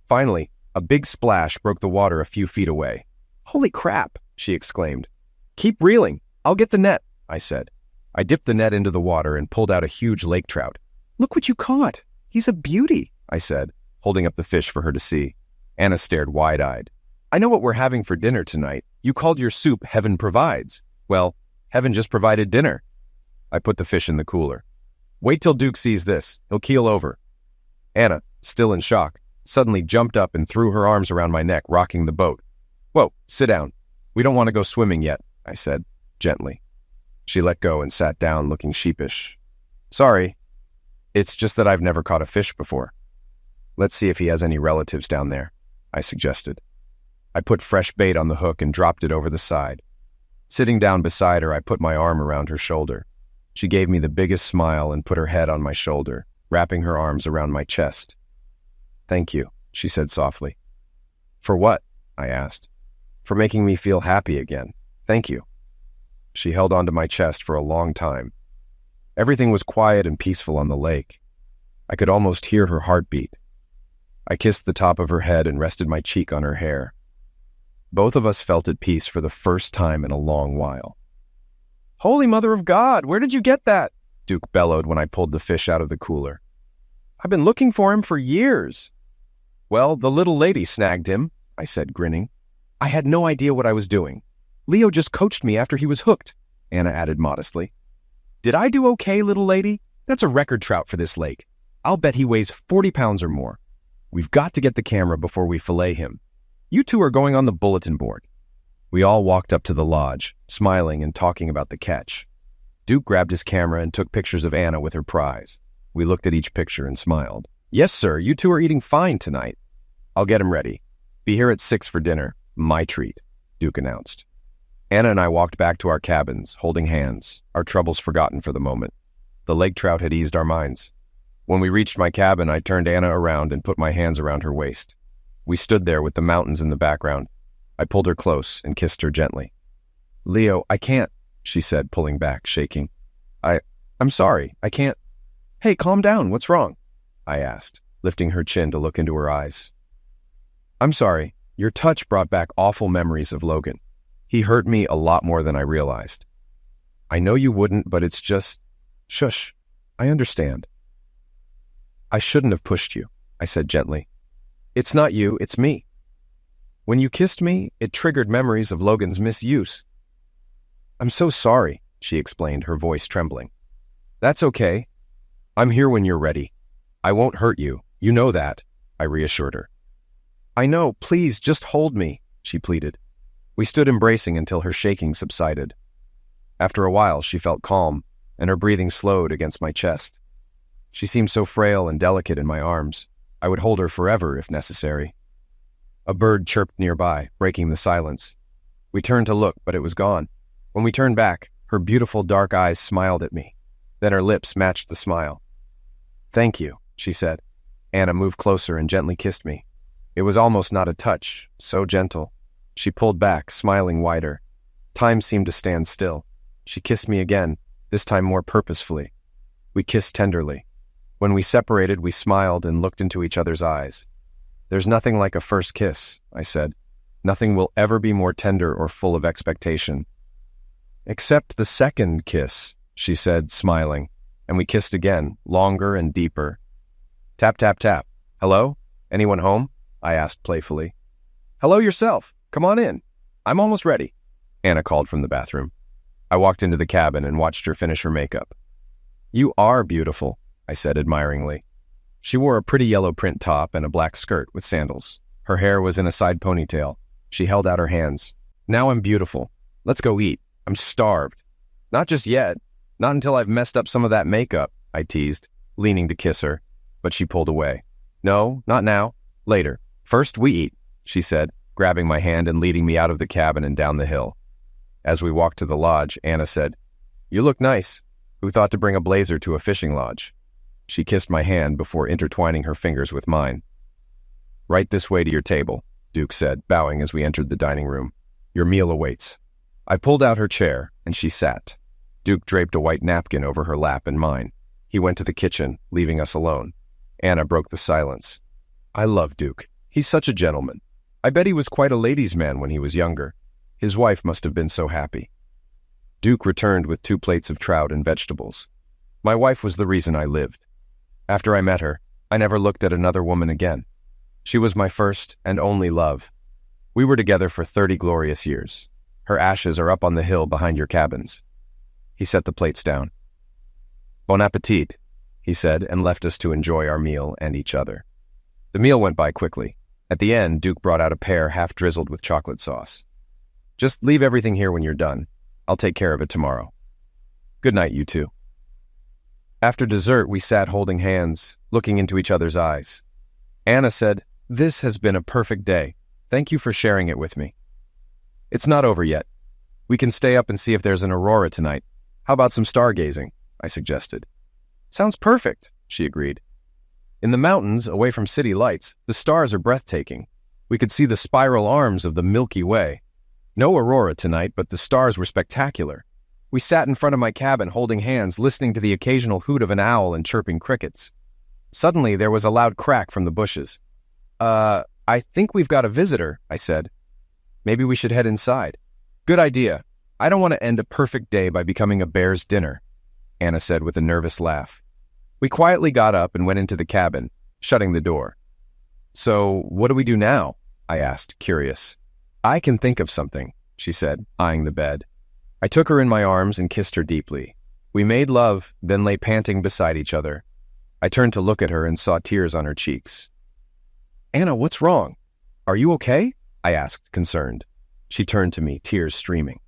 Finally, a big splash broke the water a few feet away. "Holy crap," she exclaimed. "Keep reeling. I'll get the net," I said. I dipped the net into the water and pulled out a huge lake trout. "Look what you caught. He's a beauty," I said, holding up the fish for her to see. Anna stared wide-eyed. "I know what we're having for dinner tonight. You called your soup Heaven Provides. Well, Heaven just provided dinner." I put the fish in the cooler. "Wait till Duke sees this. He'll keel over." Anna, still in shock, suddenly jumped up and threw her arms around my neck, rocking the boat. "Whoa, sit down. We don't want to go swimming yet," I said, gently. She let go and sat down, looking sheepish. "Sorry. It's just that I've never caught a fish before." "Let's see if he has any relatives down there," I suggested. I put fresh bait on the hook and dropped it over the side. Sitting down beside her, I put my arm around her shoulder. She gave me the biggest smile and put her head on my shoulder, wrapping her arms around my chest. "Thank you," she said softly. "For what?" I asked. "For making me feel happy again. Thank you." She held onto my chest for a long time. Everything was quiet and peaceful on the lake. I could almost hear her heartbeat. I kissed the top of her head and rested my cheek on her hair. Both of us felt at peace for the first time in a long while. "Holy Mother of God, where did you get that?" Duke bellowed when I pulled the fish out of the cooler. "I've been looking for him for years." "Well, the little lady snagged him," I said, grinning. "I had no idea what I was doing. Leo just coached me after he was hooked," Anna added modestly. "Did I do okay, little lady? That's a record trout for this lake. I'll bet he weighs 40 pounds or more. We've got to get the camera before we fillet him. You two are going on the bulletin board." We all walked up to the lodge, smiling and talking about the catch. Duke grabbed his camera and took pictures of Anna with her prize. We looked at each picture and smiled. "Yes, sir, you two are eating fine tonight." "I'll get him ready. Be here at 6 for dinner. My treat," Duke announced. Anna and I walked back to our cabins, holding hands, our troubles forgotten for the moment. The lake trout had eased our minds. When we reached my cabin, I turned Anna around and put my hands around her waist. We stood there with the mountains in the background. I pulled her close and kissed her gently. "Leo, I can't," she said, pulling back, shaking. I'm sorry, I can't." "Hey, calm down, what's wrong?" I asked, lifting her chin to look into her eyes. "I'm sorry, your touch brought back awful memories of Logan. He hurt me a lot more than I realized. I know you wouldn't, but it's just... Shush, I understand." "I shouldn't have pushed you," I said gently. "It's not you, it's me. When you kissed me, it triggered memories of Logan's misuse." "I'm so sorry," she explained, her voice trembling. "That's okay. I'm here when you're ready. I won't hurt you. You know that," I reassured her. "I know. Please, just hold me," she pleaded. We stood embracing until her shaking subsided. After a while, she felt calm, and her breathing slowed against my chest. She seemed so frail and delicate in my arms. I would hold her forever if necessary. A bird chirped nearby, breaking the silence. We turned to look, but it was gone. When we turned back, her beautiful dark eyes smiled at me. Then her lips matched the smile. "Thank you," she said. Anna moved closer and gently kissed me. It was almost not a touch, so gentle. She pulled back, smiling wider. Time seemed to stand still. She kissed me again, this time more purposefully. We kissed tenderly. When we separated, we smiled and looked into each other's eyes. "There's nothing like a first kiss," I said. "Nothing will ever be more tender or full of expectation." "Except the second kiss," she said, smiling, and we kissed again, longer and deeper. Tap, tap, tap. "Hello? Anyone home?" I asked playfully. "Hello yourself. Come on in. I'm almost ready," Anna called from the bathroom. I walked into the cabin and watched her finish her makeup. "You are beautiful," I said admiringly. She wore a pretty yellow print top and a black skirt with sandals. Her hair was in a side ponytail. She held out her hands. "Now I'm beautiful. Let's go eat. I'm starved." "Not just yet. Not until I've messed up some of that makeup," I teased, leaning to kiss her, but she pulled away. "No, not now. Later. First we eat," she said, grabbing my hand and leading me out of the cabin and down the hill. As we walked to the lodge, Anna said, "You look nice. Who thought to bring a blazer to a fishing lodge?" She kissed my hand before intertwining her fingers with mine. "Right this way to your table," Duke said, bowing as we entered the dining room. "Your meal awaits." I pulled out her chair, and she sat. Duke draped a white napkin over her lap and mine. He went to the kitchen, leaving us alone. Anna broke the silence. "I love Duke. He's such a gentleman. I bet he was quite a ladies' man when he was younger. His wife must have been so happy." Duke returned with 2 plates of trout and vegetables. "My wife was the reason I lived. After I met her, I never looked at another woman again. She was my first and only love. We were together for 30 glorious years. Her ashes are up on the hill behind your cabins." He set the plates down. "Bon appetit," he said, and left us to enjoy our meal and each other. The meal went by quickly. At the end, Duke brought out a pear half drizzled with chocolate sauce. "Just leave everything here when you're done. I'll take care of it tomorrow. Good night, you two." After dessert, we sat holding hands, looking into each other's eyes. Anna said, "This has been a perfect day. Thank you for sharing it with me." "It's not over yet. We can stay up and see if there's an aurora tonight. How about some stargazing?" I suggested. "Sounds perfect," she agreed. "In the mountains, away from city lights, the stars are breathtaking. We could see the spiral arms of the Milky Way. No aurora tonight, but the stars were spectacular. We sat in front of my cabin holding hands, listening to the occasional hoot of an owl and chirping crickets. Suddenly, there was a loud crack from the bushes. I think we've got a visitor," I said. "Maybe we should head inside." "Good idea. I don't want to end a perfect day by becoming a bear's dinner," Anna said with a nervous laugh. We quietly got up and went into the cabin, shutting the door. "So, what do we do now?" I asked, curious. "I can think of something," she said, eyeing the bed. I took her in my arms and kissed her deeply. We made love, then lay panting beside each other. I turned to look at her and saw tears on her cheeks. "Anna, what's wrong? Are you okay?" I asked, concerned. She turned to me, tears streaming.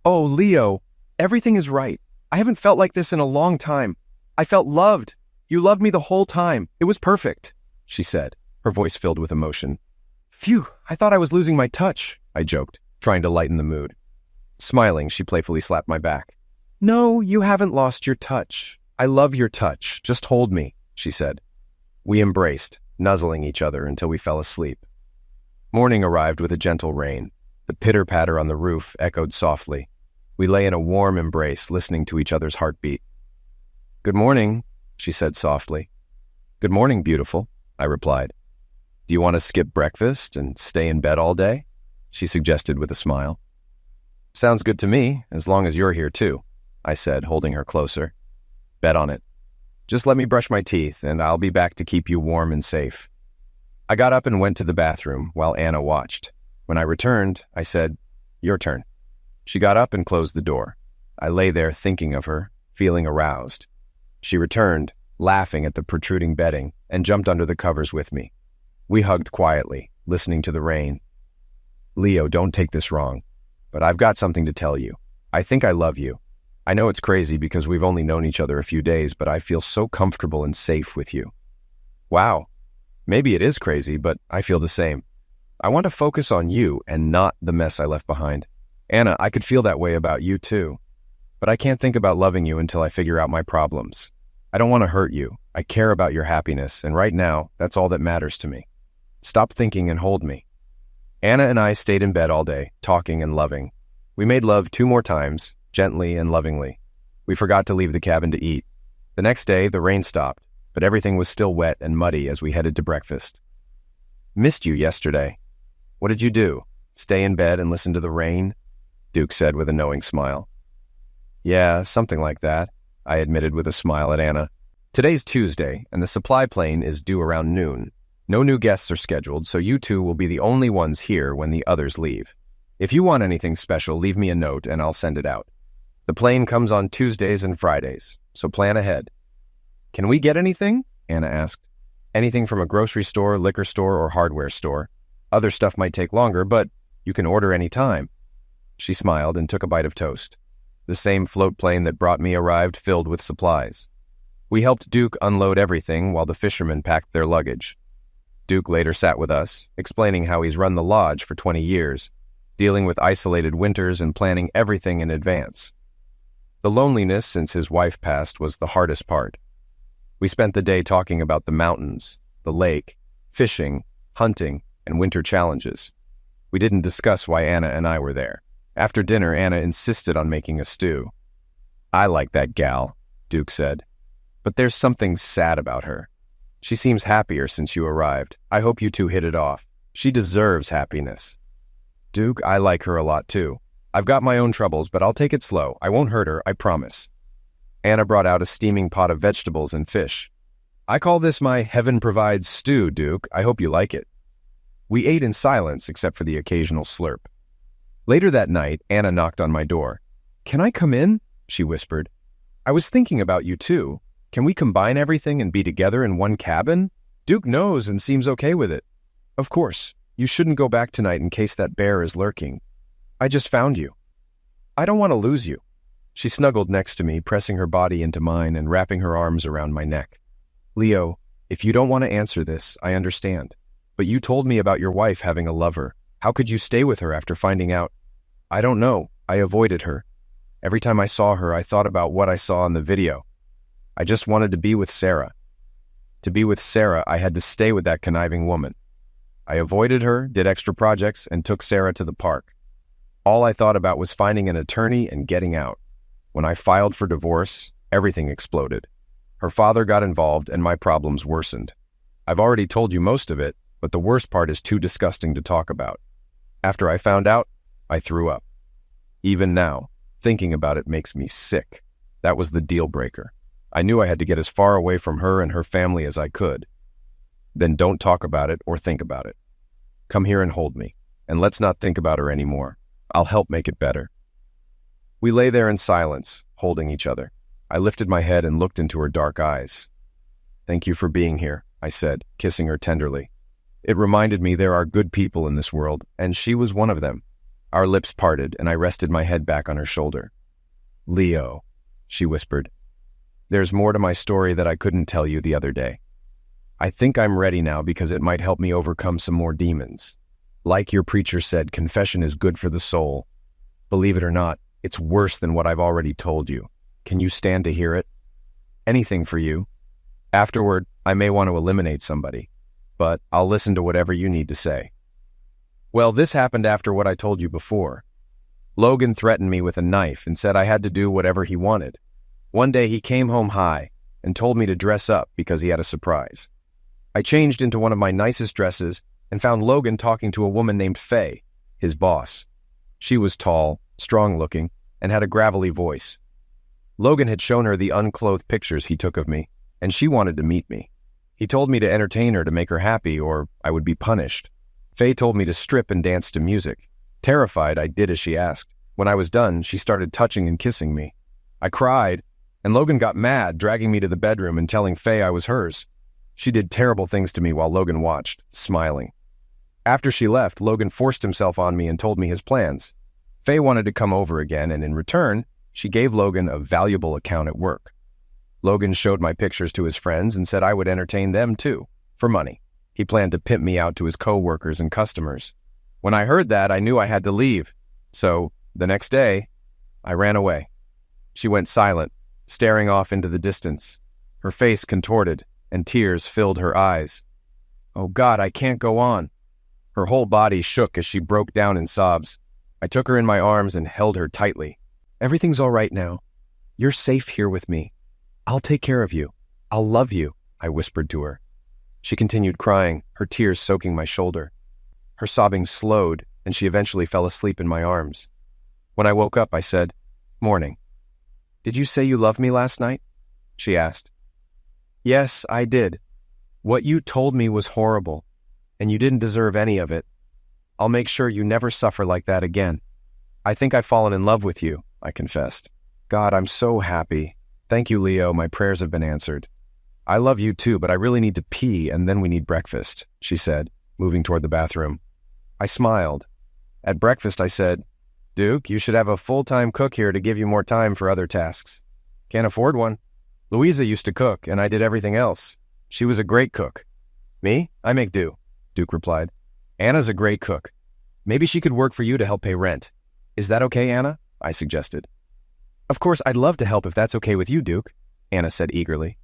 "Oh, Leo, everything is right. I haven't felt like this in a long time. I felt loved. You loved me the whole time. It was perfect," she said, her voice filled with emotion. "Phew, I thought I was losing my touch," I joked, trying to lighten the mood. Smiling, she playfully slapped my back. "No, you haven't lost your touch. I love your touch. Just hold me," she said. We embraced, nuzzling each other until we fell asleep. Morning arrived with a gentle rain. The pitter-patter on the roof echoed softly. We lay in a warm embrace, listening to each other's heartbeat. "Good morning," she said softly. "Good morning, beautiful," I replied. "Do you want to skip breakfast and stay in bed all day?" she suggested with a smile. "Sounds good to me, as long as you're here too," I said, holding her closer. "Bet on it. Just let me brush my teeth, and I'll be back to keep you warm and safe." I got up and went to the bathroom while Anna watched. When I returned, I said, "Your turn." She got up and closed the door. I lay there thinking of her, feeling aroused. She returned, laughing at the protruding bedding, and jumped under the covers with me. We hugged quietly, listening to the rain. "Leo, don't take this wrong, but I've got something to tell you. I think I love you. I know it's crazy because we've only known each other a few days, but I feel so comfortable and safe with you." "Wow. Maybe it is crazy, but I feel the same. I want to focus on you and not the mess I left behind. Anna, I could feel that way about you too. But I can't think about loving you until I figure out my problems. I don't want to hurt you. I care about your happiness, and right now, that's all that matters to me. Stop thinking and hold me." Anna and I stayed in bed all day, talking and loving. We made love 2 more times, gently and lovingly. We forgot to leave the cabin to eat. The next day, the rain stopped, but everything was still wet and muddy as we headed to breakfast. "Missed you yesterday. What did you do? Stay in bed and listen to the rain?" Duke said with a knowing smile. "Yeah, something like that," I admitted with a smile at Anna. "Today's Tuesday, and the supply plane is due around noon. No new guests are scheduled, so you two will be the only ones here when the others leave. If you want anything special, leave me a note and I'll send it out. The plane comes on Tuesdays and Fridays, so plan ahead." "Can we get anything?" Anna asked. "Anything from a grocery store, liquor store, or hardware store. Other stuff might take longer, but you can order any time." She smiled and took a bite of toast. The same float plane that brought me arrived filled with supplies. We helped Duke unload everything while the fishermen packed their luggage. Duke later sat with us, explaining how he's run the lodge for 20 years, dealing with isolated winters and planning everything in advance. The loneliness since his wife passed was the hardest part. We spent the day talking about the mountains, the lake, fishing, hunting, and winter challenges. We didn't discuss why Anna and I were there. After dinner, Anna insisted on making a stew. "I like that gal," Duke said. "But there's something sad about her. She seems happier since you arrived. I hope you two hit it off. She deserves happiness." "Duke, I like her a lot too. I've got my own troubles, but I'll take it slow. I won't hurt her, I promise." Anna brought out a steaming pot of vegetables and fish. "I call this my heaven provides stew, Duke. I hope you like it." We ate in silence except for the occasional slurp. Later that night, Anna knocked on my door. "Can I come in?" she whispered. "I was thinking about you too. Can we combine everything and be together in one cabin? Duke knows and seems okay with it." "Of course. You shouldn't go back tonight in case that bear is lurking. I just found you. I don't want to lose you." She snuggled next to me, pressing her body into mine and wrapping her arms around my neck. "Leo, if you don't want to answer this, I understand. But you told me about your wife having a lover. How could you stay with her after finding out?" "I don't know. I avoided her. Every time I saw her, I thought about what I saw in the video. I just wanted to be with Sarah. To be with Sarah, I had to stay with that conniving woman. I avoided her, did extra projects, and took Sarah to the park. All I thought about was finding an attorney and getting out. When I filed for divorce, everything exploded. Her father got involved and my problems worsened. I've already told you most of it, but the worst part is too disgusting to talk about. After I found out, I threw up. Even now, thinking about it makes me sick. That was the deal breaker. I knew I had to get as far away from her and her family as I could. Then don't talk about it or think about it. Come here and hold me, and let's not think about her anymore. I'll help make it better." We lay there in silence, holding each other. I lifted my head and looked into her dark eyes. "Thank you for being here," I said, kissing her tenderly. It reminded me there are good people in this world, and she was one of them. Our lips parted, and I rested my head back on her shoulder. "Leo," she whispered. "There's more to my story that I couldn't tell you the other day. I think I'm ready now because it might help me overcome some more demons. Like your preacher said, confession is good for the soul. Believe it or not, it's worse than what I've already told you. Can you stand to hear it? Anything for you. Afterward, I may want to eliminate somebody, but I'll listen to whatever you need to say." Well, this happened after what I told you before. Logan threatened me with a knife and said I had to do whatever he wanted. One day he came home high and told me to dress up because he had a surprise. I changed into one of my nicest dresses and found Logan talking to a woman named Faye, his boss. She was tall, strong-looking, and had a gravelly voice. Logan had shown her the unclothed pictures he took of me, and she wanted to meet me. He told me to entertain her to make her happy, or I would be punished. Faye told me to strip and dance to music. Terrified, I did as she asked. When I was done, she started touching and kissing me. I cried, and Logan got mad, dragging me to the bedroom and telling Faye I was hers. She did terrible things to me while Logan watched, smiling. After she left, Logan forced himself on me and told me his plans. Faye wanted to come over again, and in return, she gave Logan a valuable account at work. Logan showed my pictures to his friends and said I would entertain them too, for money. He planned to pimp me out to his co-workers and customers. When I heard that, I knew I had to leave. So, the next day, I ran away. She went silent, staring off into the distance. Her face contorted, and tears filled her eyes. "Oh God, I can't go on." Her whole body shook as she broke down in sobs. I took her in my arms and held her tightly. "Everything's all right now. You're safe here with me. I'll take care of you. I'll love you. I whispered to her. She continued crying, her tears soaking my shoulder. Her sobbing slowed, and she eventually fell asleep in my arms. When I woke up, I said, "Morning. Did you say you loved me last night?" she asked. "Yes, I did. What you told me was horrible, and you didn't deserve any of it. I'll make sure you never suffer like that again. I think I've fallen in love with you," I confessed. "God, I'm so happy. Thank you, Leo. My prayers have been answered." "I love you too, but I really need to pee, and then we need breakfast," she said, moving toward the bathroom. I smiled. At breakfast, I said, "Duke, you should have a full-time cook here to give you more time for other tasks." "Can't afford one. Louisa used to cook, and I did everything else. She was a great cook." "Me? I make do," Duke replied. "Anna's a great cook. Maybe she could work for you to help pay rent. Is that okay, Anna?" I suggested. "Of course, I'd love to help if that's okay with you, Duke," Anna said eagerly.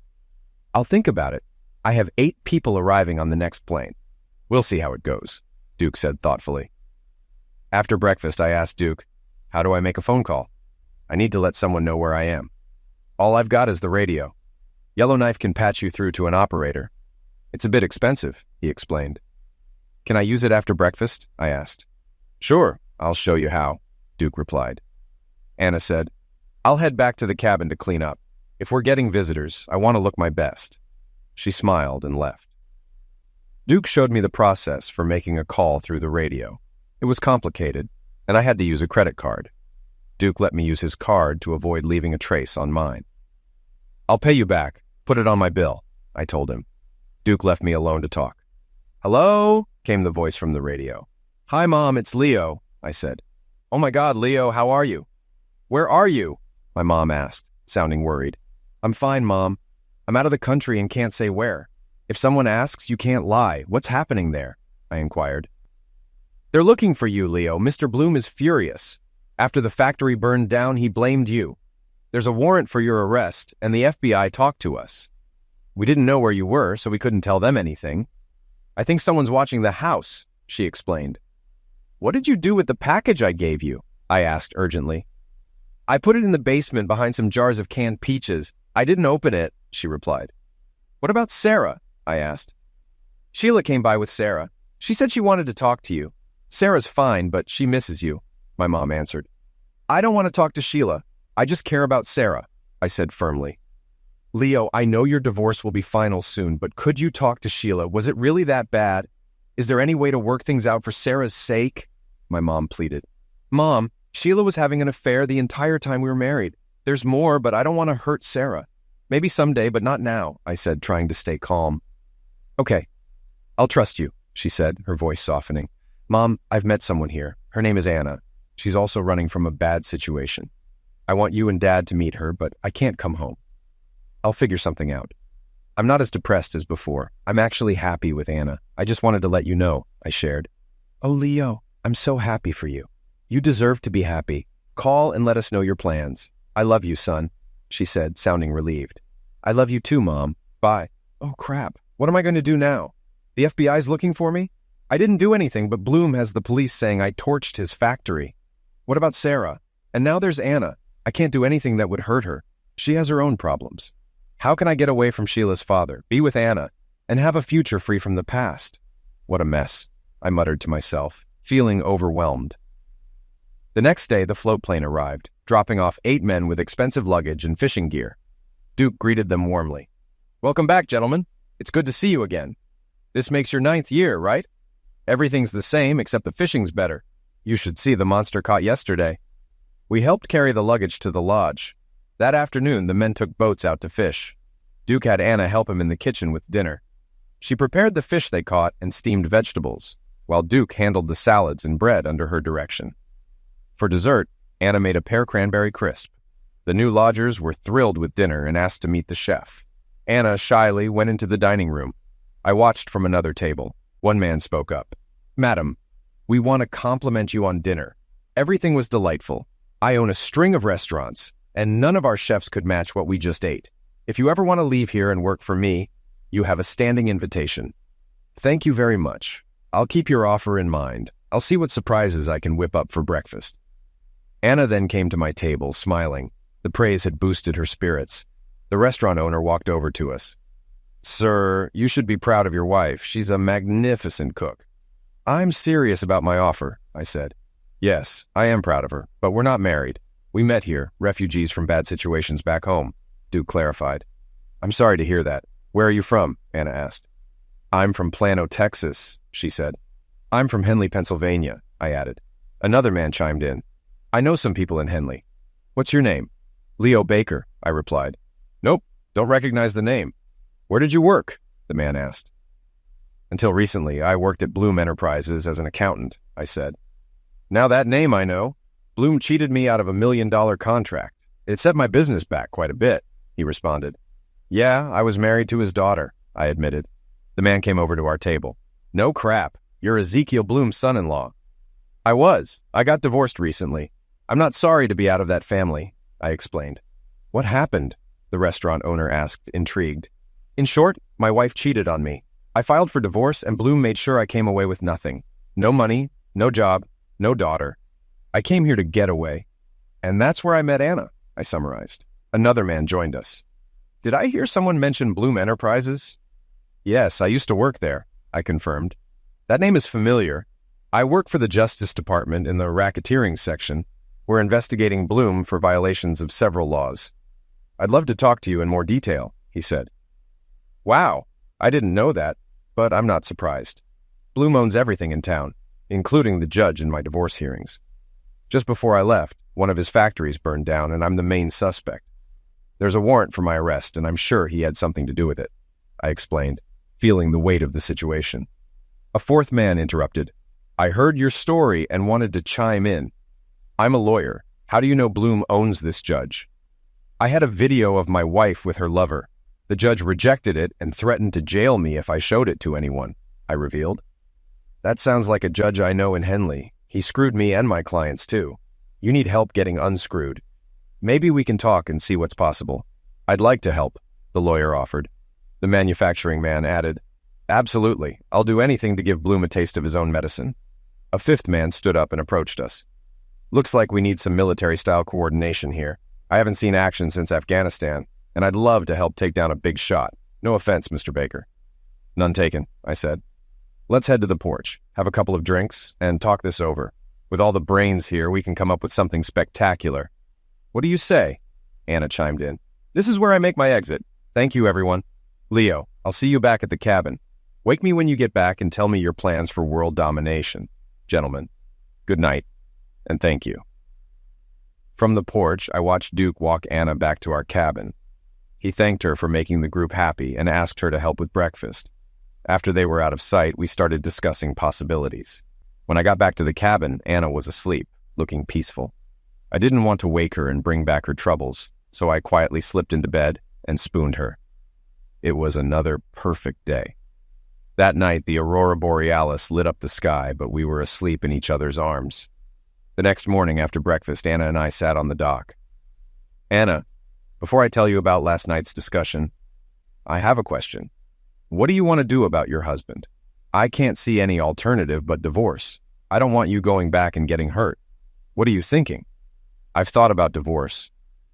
"I'll think about it. I have 8 people arriving on the next plane. We'll see how it goes," Duke said thoughtfully. After breakfast, I asked Duke, "How do I make a phone call? I need to let someone know where I am." "All I've got is the radio. Yellowknife can patch you through to an operator. It's a bit expensive," he explained. "Can I use it after breakfast?" I asked. "Sure, I'll show you how," Duke replied. Anna said, "I'll head back to the cabin to clean up. If we're getting visitors, I want to look my best." She smiled and left. Duke showed me the process for making a call through the radio. It was complicated, and I had to use a credit card. Duke let me use his card to avoid leaving a trace on mine. "I'll pay you back. Put it on my bill," I told him. Duke left me alone to talk. "Hello?" came the voice from the radio. "Hi, Mom, it's Leo," I said. "Oh my God, Leo, how are you?" "Where are you?" my mom asked, sounding worried. "I'm fine, Mom. I'm out of the country and can't say where. If someone asks, you can't lie. What's happening there?" I inquired. "They're looking for you, Leo. Mr. Bloom is furious. After the factory burned down, he blamed you. There's a warrant for your arrest, and the FBI talked to us. We didn't know where you were, so we couldn't tell them anything. I think someone's watching the house," she explained. "What did you do with the package I gave you?" I asked urgently. "I put it in the basement behind some jars of canned peaches. I didn't open it," she replied. "What about Sarah?" I asked. "Sheila came by with Sarah. She said she wanted to talk to you. Sarah's fine, but she misses you," my mom answered. "I don't want to talk to Sheila. I just care about Sarah," I said firmly. "Leo, I know your divorce will be final soon, but could you talk to Sheila? Was it really that bad? Is there any way to work things out for Sarah's sake?" my mom pleaded. "Mom, Sheila was having an affair the entire time we were married. There's more, but I don't want to hurt Sarah. Maybe someday, but not now," I said, trying to stay calm. "Okay, I'll trust you," she said, her voice softening. "Mom, I've met someone here. Her name is Anna. She's also running from a bad situation. I want you and Dad to meet her, but I can't come home. I'll figure something out. I'm not as depressed as before. I'm actually happy with Anna. I just wanted to let you know," I shared. "Oh, Leo, I'm so happy for you. You deserve to be happy. Call and let us know your plans. I love you, son," she said, sounding relieved. "I love you too, Mom. Bye." "Oh, crap. What am I going to do now? The FBI's looking for me? I didn't do anything, but Bloom has the police saying I torched his factory. What about Sarah? And now there's Anna. I can't do anything that would hurt her. She has her own problems. How can I get away from Sheila's father, be with Anna, and have a future free from the past? What a mess," I muttered to myself, feeling overwhelmed. The next day, the float plane arrived, dropping off 8 men with expensive luggage and fishing gear. Duke greeted them warmly. "Welcome back, gentlemen. It's good to see you again. This makes your 9th year, right? Everything's the same, except the fishing's better. You should see the monster caught yesterday." We helped carry the luggage to the lodge. That afternoon, the men took boats out to fish. Duke had Anna help him in the kitchen with dinner. She prepared the fish they caught and steamed vegetables, while Duke handled the salads and bread under her direction. For dessert, Anna made a pear cranberry crisp. The new lodgers were thrilled with dinner and asked to meet the chef. Anna shyly went into the dining room. I watched from another table. One man spoke up. "Madam, we want to compliment you on dinner. Everything was delightful. I own a string of restaurants, and none of our chefs could match what we just ate. If you ever want to leave here and work for me, you have a standing invitation. Thank you very much. I'll keep your offer in mind. I'll see what surprises I can whip up for breakfast." Anna then came to my table, smiling. The praise had boosted her spirits. The restaurant owner walked over to us. Sir, you should be proud of your wife. She's a magnificent cook. I'm serious about my offer, I said. Yes, I am proud of her, but we're not married. We met here, refugees from bad situations back home, Duke clarified. I'm sorry to hear that. Where are you from? Anna asked. I'm from Plano, Texas, she said. I'm from Henley, Pennsylvania, I added. Another man chimed in. I know some people in Henley. What's your name? Leo Baker, I replied. Nope, don't recognize the name. Where did you work? The man asked. Until recently, I worked at Bloom Enterprises as an accountant, I said. Now that name I know. Bloom cheated me out of $1 million contract. It set my business back quite a bit, he responded. Yeah, I was married to his daughter, I admitted. The man came over to our table. No crap, you're Ezekiel Bloom's son-in-law. I was. I got divorced recently. I'm not sorry to be out of that family, I explained. What happened? The restaurant owner asked, intrigued. In short, my wife cheated on me. I filed for divorce and Bloom made sure I came away with nothing. No money, no job, no daughter. I came here to get away. And that's where I met Anna, I summarized. Another man joined us. Did I hear someone mention Bloom Enterprises? Yes, I used to work there, I confirmed. That name is familiar. I work for the Justice Department in the racketeering section. We're investigating Bloom for violations of several laws. I'd love to talk to you in more detail, he said. Wow, I didn't know that, but I'm not surprised. Bloom owns everything in town, including the judge in my divorce hearings. Just before I left, one of his factories burned down and I'm the main suspect. There's a warrant for my arrest and I'm sure he had something to do with it, I explained, feeling the weight of the situation. A fourth man interrupted. I heard your story and wanted to chime in. I'm a lawyer. How do you know Bloom owns this judge? I had a video of my wife with her lover. The judge rejected it and threatened to jail me if I showed it to anyone, I revealed. That sounds like a judge I know in Henley. He screwed me and my clients too. You need help getting unscrewed. Maybe we can talk and see what's possible. I'd like to help, the lawyer offered. The manufacturing man added, Absolutely. I'll do anything to give Bloom a taste of his own medicine. A fifth man stood up and approached us. Looks like we need some military-style coordination here. I haven't seen action since Afghanistan, and I'd love to help take down a big shot. No offense, Mr. Baker. None taken, I said. Let's head to the porch, have a couple of drinks, and talk this over. With all the brains here, we can come up with something spectacular. What do you say? Anna chimed in. This is where I make my exit. Thank you, everyone. Leo, I'll see you back at the cabin. Wake me when you get back and tell me your plans for world domination. Gentlemen, good night, and thank you. From the porch, I watched Duke walk Anna back to our cabin. He thanked her for making the group happy and asked her to help with breakfast. After they were out of sight, we started discussing possibilities. When I got back to the cabin, Anna was asleep, looking peaceful. I didn't want to wake her and bring back her troubles, so I quietly slipped into bed and spooned her. It was another perfect day. That night, the aurora borealis lit up the sky, but we were asleep in each other's arms. The next morning after breakfast, Anna and I sat on the dock. Anna, before I tell you about last night's discussion, I have a question. What do you want to do about your husband? I can't see any alternative but divorce. I don't want you going back and getting hurt. What are you thinking? I've thought about divorce,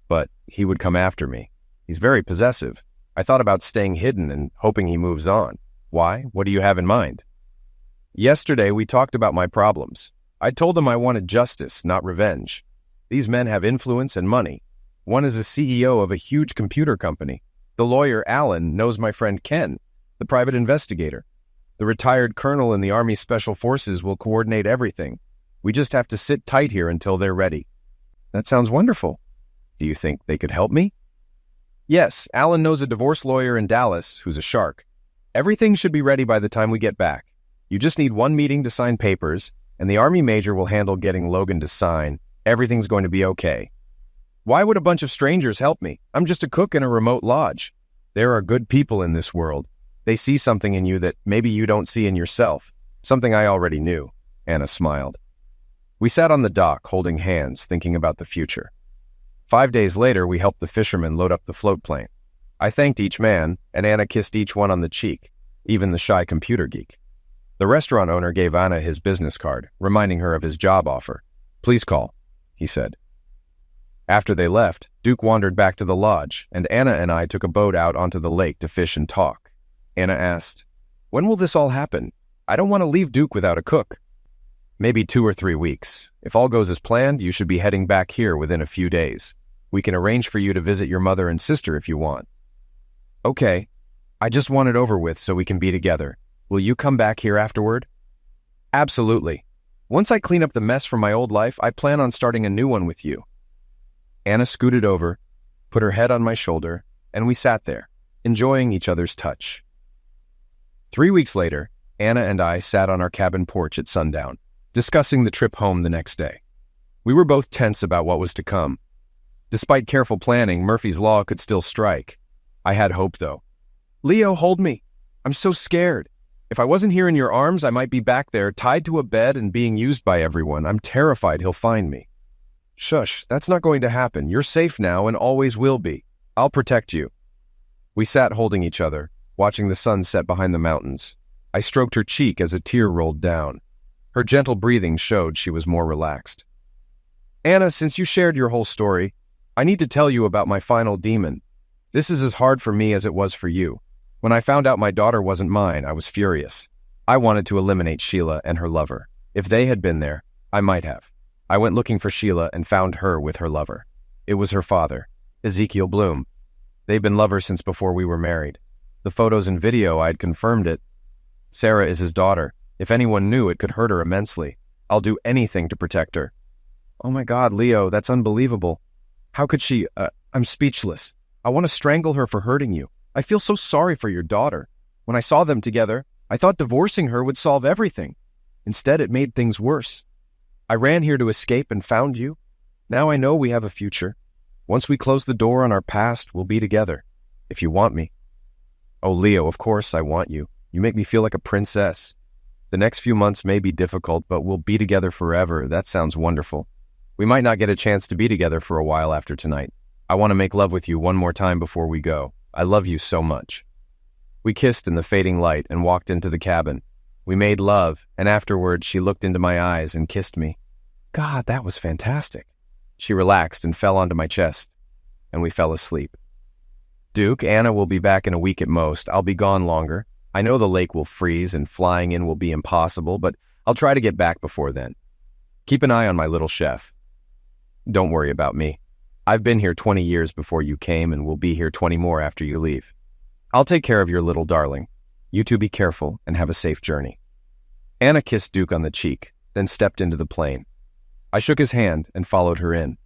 but he would come after me. He's very possessive. I thought about staying hidden and hoping he moves on. Why? What do you have in mind? Yesterday, we talked about my problems. I told them I wanted justice, not revenge. These men have influence and money. One is a CEO of a huge computer company. The lawyer, Alan, knows my friend Ken, the private investigator. The retired colonel in the Army Special Forces will coordinate everything. We just have to sit tight here until they're ready. That sounds wonderful. Do you think they could help me? Yes, Alan knows a divorce lawyer in Dallas who's a shark. Everything should be ready by the time we get back. You just need one meeting to sign papers, and the Army major will handle getting Logan to sign. Everything's going to be okay. Why would a bunch of strangers help me? I'm just a cook in a remote lodge. There are good people in this world. They see something in you that maybe you don't see in yourself. Something I already knew. Anna smiled. We sat on the dock, holding hands, thinking about the future. 5 days later, we helped the fishermen load up the float plane. I thanked each man, and Anna kissed each one on the cheek, even the shy computer geek. The restaurant owner gave Anna his business card, reminding her of his job offer. Please call, he said. After they left, Duke wandered back to the lodge, and Anna and I took a boat out onto the lake to fish and talk. Anna asked. "When will this all happen? I don't want to leave Duke without a cook." "Maybe 2 or 3 weeks. If all goes as planned, you should be heading back here within a few days. We can arrange for you to visit your mother and sister if you want." "Okay. I just want it over with so we can be together. Will you come back here afterward?" "Absolutely. Once I clean up the mess from my old life, I plan on starting a new one with you." Anna scooted over, put her head on my shoulder, and we sat there, enjoying each other's touch. 3 weeks later, Anna and I sat on our cabin porch at sundown, discussing the trip home the next day. We were both tense about what was to come. Despite careful planning, Murphy's Law could still strike. I had hope, though. "Leo, hold me. I'm so scared. If I wasn't here in your arms, I might be back there, tied to a bed and being used by everyone. I'm terrified he'll find me." "Shush, that's not going to happen. You're safe now and always will be. I'll protect you." We sat holding each other, watching the sun set behind the mountains. I stroked her cheek as a tear rolled down. Her gentle breathing showed she was more relaxed. "Anna, since you shared your whole story, I need to tell you about my final demon. This is as hard for me as it was for you. When I found out my daughter wasn't mine, I was furious. I wanted to eliminate Sheila and her lover. If they had been there, I might have. I went looking for Sheila and found her with her lover. It was her father, Ezekiel Bloom. They've been lovers since before we were married. The photos and video, I'd confirmed it. Sarah is his daughter. If anyone knew, it could hurt her immensely. I'll do anything to protect her." "Oh my God, Leo, that's unbelievable. How could she? I'm speechless. I want to strangle her for hurting you. I feel so sorry for your daughter. When I saw them together, I thought divorcing her would solve everything. Instead, it made things worse. I ran here to escape and found you. Now I know we have a future. Once we close the door on our past, we'll be together. If you want me." "Oh, Leo, of course I want you. You make me feel like a princess. The next few months may be difficult, but we'll be together forever. That sounds wonderful. We might not get a chance to be together for a while after tonight. I want to make love with you one more time before we go. I love you so much." We kissed in the fading light and walked into the cabin. We made love, and afterwards she looked into my eyes and kissed me. God, that was fantastic. She relaxed and fell onto my chest, and we fell asleep. "Duke, Anna will be back in a week at most. I'll be gone longer. I know the lake will freeze and flying in will be impossible, but I'll try to get back before then. Keep an eye on my little chef. Don't worry about me. I've been here 20 years before you came and will be here 20 more after you leave. I'll take care of your little darling. You two be careful and have a safe journey." Anna kissed Duke on the cheek, then stepped into the plane. I shook his hand and followed her in.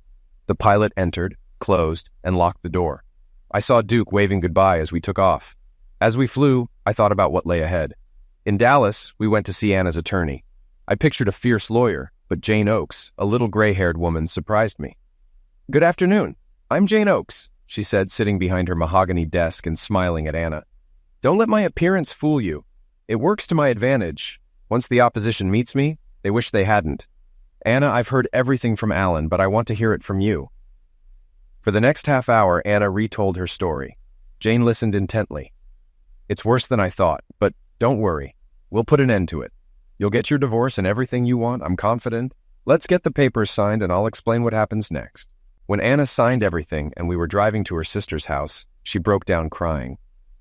The pilot entered, closed, and locked the door. I saw Duke waving goodbye as we took off. As we flew, I thought about what lay ahead. In Dallas, we went to see Anna's attorney. I pictured a fierce lawyer, but Jane Oakes, a little gray-haired woman, surprised me. "Good afternoon. I'm Jane Oakes," she said, sitting behind her mahogany desk and smiling at Anna. "Don't let my appearance fool you. It works to my advantage. Once the opposition meets me, they wish they hadn't. Anna, I've heard everything from Alan, but I want to hear it from you." For the next half hour, Anna retold her story. Jane listened intently. "It's worse than I thought, but don't worry. We'll put an end to it. You'll get your divorce and everything you want, I'm confident. Let's get the papers signed and I'll explain what happens next." When Anna signed everything and we were driving to her sister's house, she broke down crying.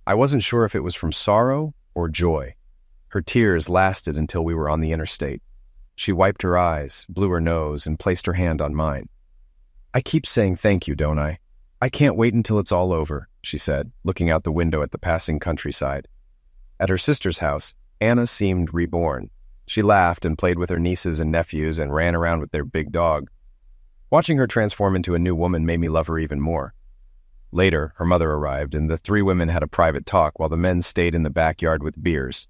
I wasn't sure if it was from sorrow or joy. Her tears lasted until we were on the interstate. She wiped her eyes, blew her nose, and placed her hand on mine. "I keep saying thank you, don't I? I can't wait until it's all over," she said, looking out the window at the passing countryside. At her sister's house, Anna seemed reborn. She laughed and played with her nieces and nephews and ran around with their big dog. Watching her transform into a new woman made me love her even more. Later, her mother arrived, and the three women had a private talk while the men stayed in the backyard with beers.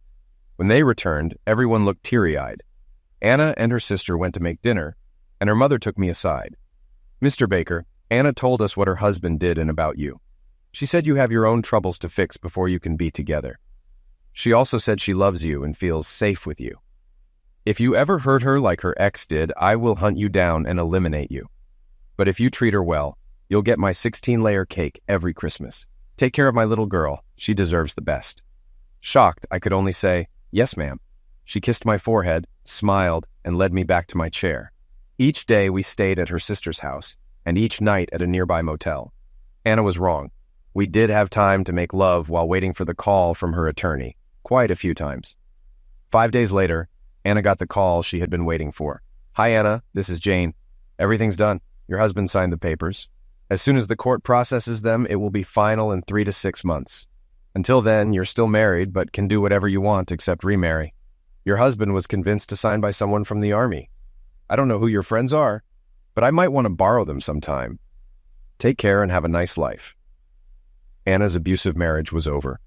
When they returned, everyone looked teary-eyed. Anna and her sister went to make dinner, and her mother took me aside. "Mr. Baker, Anna told us what her husband did and about you. She said you have your own troubles to fix before you can be together. She also said she loves you and feels safe with you. If you ever hurt her like her ex did, I will hunt you down and eliminate you. But if you treat her well, you'll get my 16-layer cake every Christmas. Take care of my little girl. She deserves the best." Shocked, I could only say, "Yes, ma'am." She kissed my forehead, smiled, and led me back to my chair. Each day we stayed at her sister's house, and each night at a nearby motel. Anna was wrong. We did have time to make love while waiting for the call from her attorney, quite a few times. 5 days later, Anna got the call she had been waiting for. "Hi, Anna. This is Jane. Everything's done. Your husband signed the papers. As soon as the court processes them, it will be final in 3 to 6 months. Until then, you're still married, but can do whatever you want except remarry. Your husband was convinced to sign by someone from the Army. I don't know who your friends are, but I might want to borrow them sometime. Take care and have a nice life." Anna's abusive marriage was over.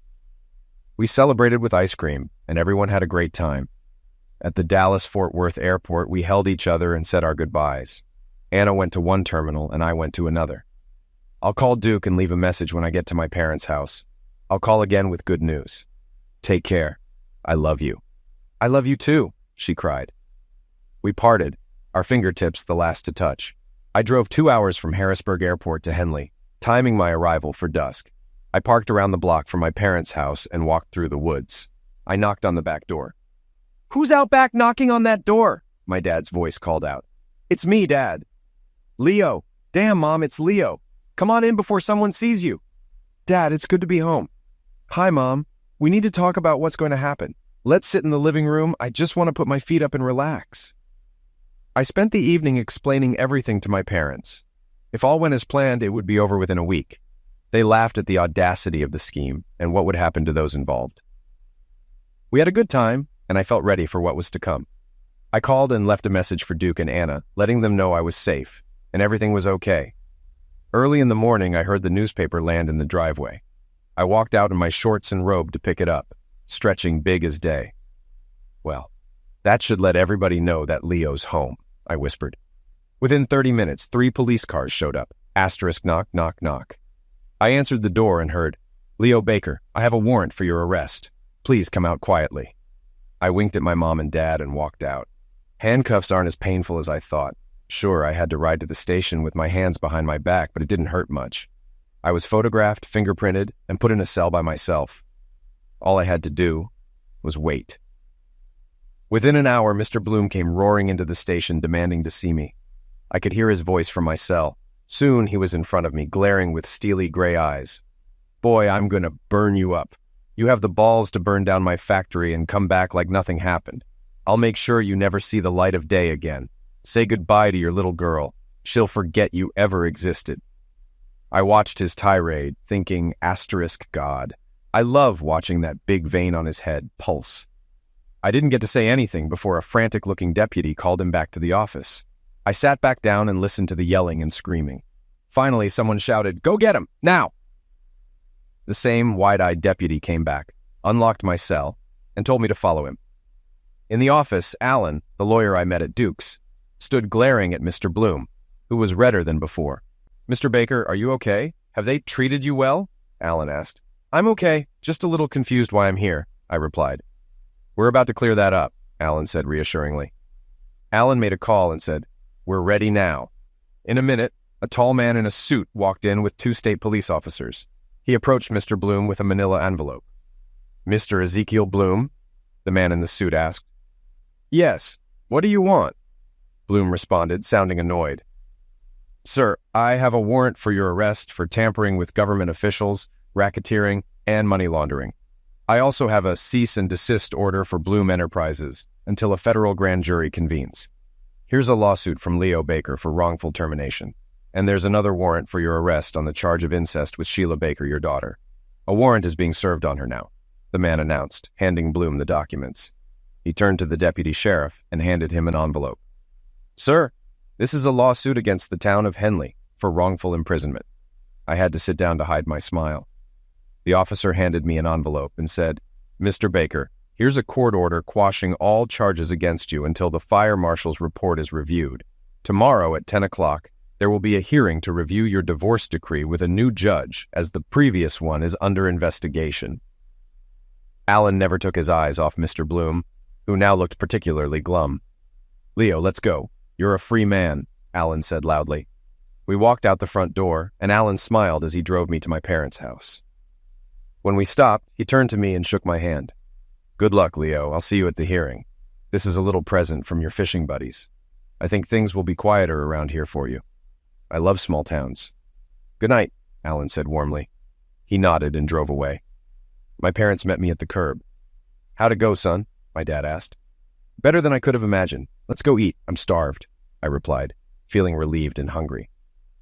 We celebrated with ice cream, and everyone had a great time. At the Dallas-Fort Worth airport, we held each other and said our goodbyes. Anna went to one terminal, and I went to another. "I'll call Duke and leave a message when I get to my parents' house. I'll call again with good news. Take care. I love you." "I love you too," she cried. We parted, our fingertips the last to touch. I drove 2 hours from Harrisburg Airport to Henley, timing my arrival for dusk. I parked around the block from my parents' house and walked through the woods. I knocked on the back door. "Who's out back knocking on that door?" my dad's voice called out. "It's me, Dad." "Leo. Damn, Mom, it's Leo. Come on in before someone sees you." "Dad, it's good to be home." "Hi, Mom. We need to talk about what's going to happen. Let's sit in the living room. I just want to put my feet up and relax." I spent the evening explaining everything to my parents. If all went as planned, it would be over within a week. They laughed at the audacity of the scheme and what would happen to those involved. We had a good time, and I felt ready for what was to come. I called and left a message for Duke and Anna, letting them know I was safe, and everything was okay. Early in the morning, I heard the newspaper land in the driveway. I walked out in my shorts and robe to pick it up, stretching big as day. "Well, that should let everybody know that Leo's home," I whispered. Within 30 minutes, 3 police cars showed up. Asterisk knock, knock, knock. I answered the door and heard, "Leo Baker, I have a warrant for your arrest. Please come out quietly." I winked at my mom and dad and walked out. Handcuffs aren't as painful as I thought. Sure, I had to ride to the station with my hands behind my back, but it didn't hurt much. I was photographed, fingerprinted, and put in a cell by myself. All I had to do was wait. Within an hour, Mr. Bloom came roaring into the station demanding to see me. I could hear his voice from my cell. Soon he was in front of me, glaring with steely gray eyes. "Boy, I'm gonna burn you up. You have the balls to burn down my factory and come back like nothing happened. I'll make sure you never see the light of day again. Say goodbye to your little girl. She'll forget you ever existed." I watched his tirade, thinking, asterisk God. I love watching that big vein on his head pulse. I didn't get to say anything before a frantic-looking deputy called him back to the office. I sat back down and listened to the yelling and screaming. Finally, someone shouted, "Go get him, now!" The same wide-eyed deputy came back, unlocked my cell, and told me to follow him. In the office, Alan, the lawyer I met at Duke's, stood glaring at Mr. Bloom, who was redder than before. "Mr. Baker, are you okay? Have they treated you well?" Alan asked. "I'm okay, just a little confused why I'm here," I replied. "We're about to clear that up," Alan said reassuringly. Alan made a call and said, "We're ready now." In a minute, a tall man in a suit walked in with 2 state police officers. He approached Mr. Bloom with a manila envelope. "Mr. Ezekiel Bloom?" the man in the suit asked. "Yes. What do you want?" Bloom responded, sounding annoyed. "Sir, I have a warrant for your arrest for tampering with government officials, racketeering, and money laundering. I also have a cease and desist order for Bloom Enterprises until a federal grand jury convenes. Here's a lawsuit from Leo Baker for wrongful termination, and there's another warrant for your arrest on the charge of incest with Sheila Baker, your daughter. A warrant is being served on her now," the man announced, handing Bloom the documents. He turned to the deputy sheriff and handed him an envelope. "Sir, this is a lawsuit against the town of Henley for wrongful imprisonment." I had to sit down to hide my smile. The officer handed me an envelope and said, "Mr. Baker, here's a court order quashing all charges against you until the fire marshal's report is reviewed. Tomorrow at 10 o'clock, there will be a hearing to review your divorce decree with a new judge, as the previous one is under investigation." Alan never took his eyes off Mr. Bloom, who now looked particularly glum. "Leo, let's go. You're a free man," Alan said loudly. We walked out the front door, and Alan smiled as he drove me to my parents' house. When we stopped, he turned to me and shook my hand. "Good luck, Leo. I'll see you at the hearing. This is a little present from your fishing buddies. I think things will be quieter around here for you. I love small towns." "Good night," Alan said warmly. He nodded and drove away. My parents met me at the curb. "How'd it go, son?" my dad asked. "Better than I could have imagined. Let's go eat. I'm starved," I replied, feeling relieved and hungry.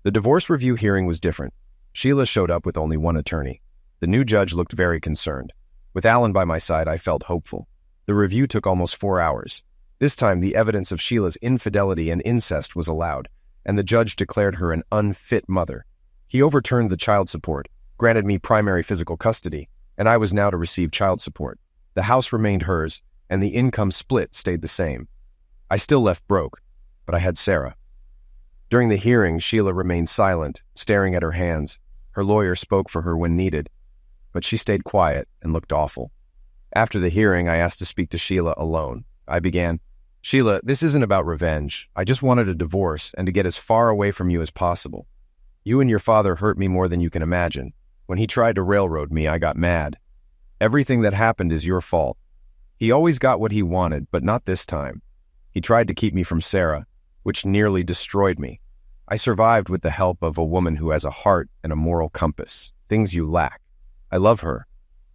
The divorce review hearing was different. Sheila showed up with only one attorney. The new judge looked very concerned. With Alan by my side, I felt hopeful. The review took almost 4 hours. This time, the evidence of Sheila's infidelity and incest was allowed, and the judge declared her an unfit mother. He overturned the child support, granted me primary physical custody, and I was now to receive child support. The house remained hers, and the income split stayed the same. I still left broke, but I had Sarah. During the hearing, Sheila remained silent, staring at her hands. Her lawyer spoke for her when needed, but she stayed quiet and looked awful. After the hearing, I asked to speak to Sheila alone. I began, "Sheila, this isn't about revenge. I just wanted a divorce and to get as far away from you as possible. You and your father hurt me more than you can imagine. When he tried to railroad me, I got mad. Everything that happened is your fault. He always got what he wanted, but not this time. He tried to keep me from Sarah, which nearly destroyed me. I survived with the help of a woman who has a heart and a moral compass, things you lack. I love her.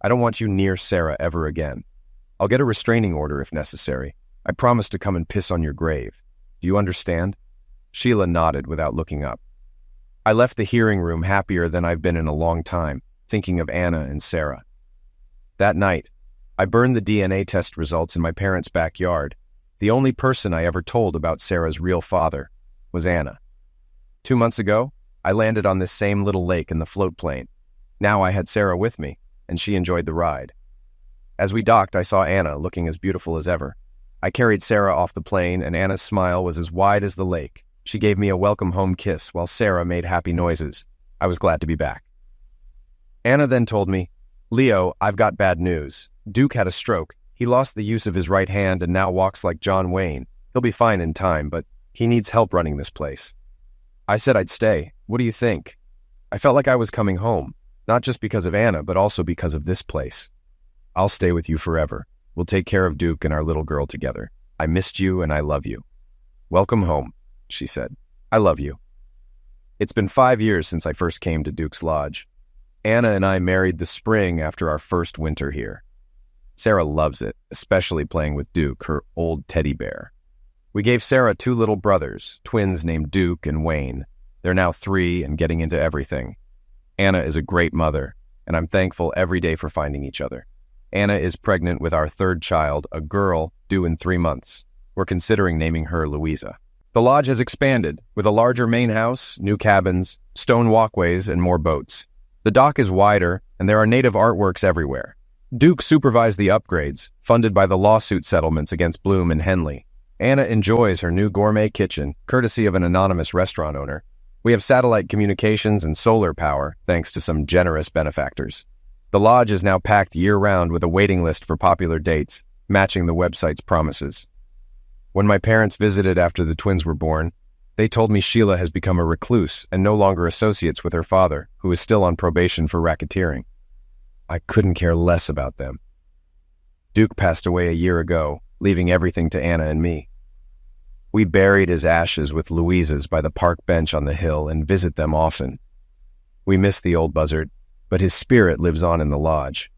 I don't want you near Sarah ever again. I'll get a restraining order if necessary. I promise to come and piss on your grave. Do you understand?" Sheila nodded without looking up. I left the hearing room happier than I've been in a long time, thinking of Anna and Sarah. That night, I burned the DNA test results in my parents' backyard. The only person I ever told about Sarah's real father was Anna. 2 months ago, I landed on this same little lake in the float plane. Now I had Sarah with me, and she enjoyed the ride. As we docked, I saw Anna looking as beautiful as ever. I carried Sarah off the plane, and Anna's smile was as wide as the lake. She gave me a welcome home kiss while Sarah made happy noises. I was glad to be back. Anna then told me, "Leo, I've got bad news. Duke had a stroke. He lost the use of his right hand and now walks like John Wayne. He'll be fine in time, but he needs help running this place." I said I'd stay. What do you think? I felt like I was coming home, not just because of Anna, but also because of this place. "I'll stay with you forever. We'll take care of Duke and our little girl together. I missed you and I love you." "Welcome home," she said. "I love you." It's been 5 years since I first came to Duke's Lodge. Anna and I married the spring after our first winter here. Sarah loves it, especially playing with Duke, her old teddy bear. We gave Sarah 2 little brothers, twins named Duke and Wayne. They're now 3 and getting into everything. Anna is a great mother, and I'm thankful every day for finding each other. Anna is pregnant with our 3rd child, a girl, due in 3 months. We're considering naming her Louisa. The lodge has expanded, with a larger main house, new cabins, stone walkways, and more boats. The dock is wider, and there are native artworks everywhere. Duke supervised the upgrades, funded by the lawsuit settlements against Bloom and Henley. Anna enjoys her new gourmet kitchen, courtesy of an anonymous restaurant owner. We have satellite communications and solar power, thanks to some generous benefactors. The lodge is now packed year-round with a waiting list for popular dates, matching the website's promises. When my parents visited after the twins were born, they told me Sheila has become a recluse and no longer associates with her father, who is still on probation for racketeering. I couldn't care less about them. Duke passed away a year ago, leaving everything to Anna and me. We buried his ashes with Louisa's by the park bench on the hill and visit them often. We miss the old buzzard, but his spirit lives on in the lodge.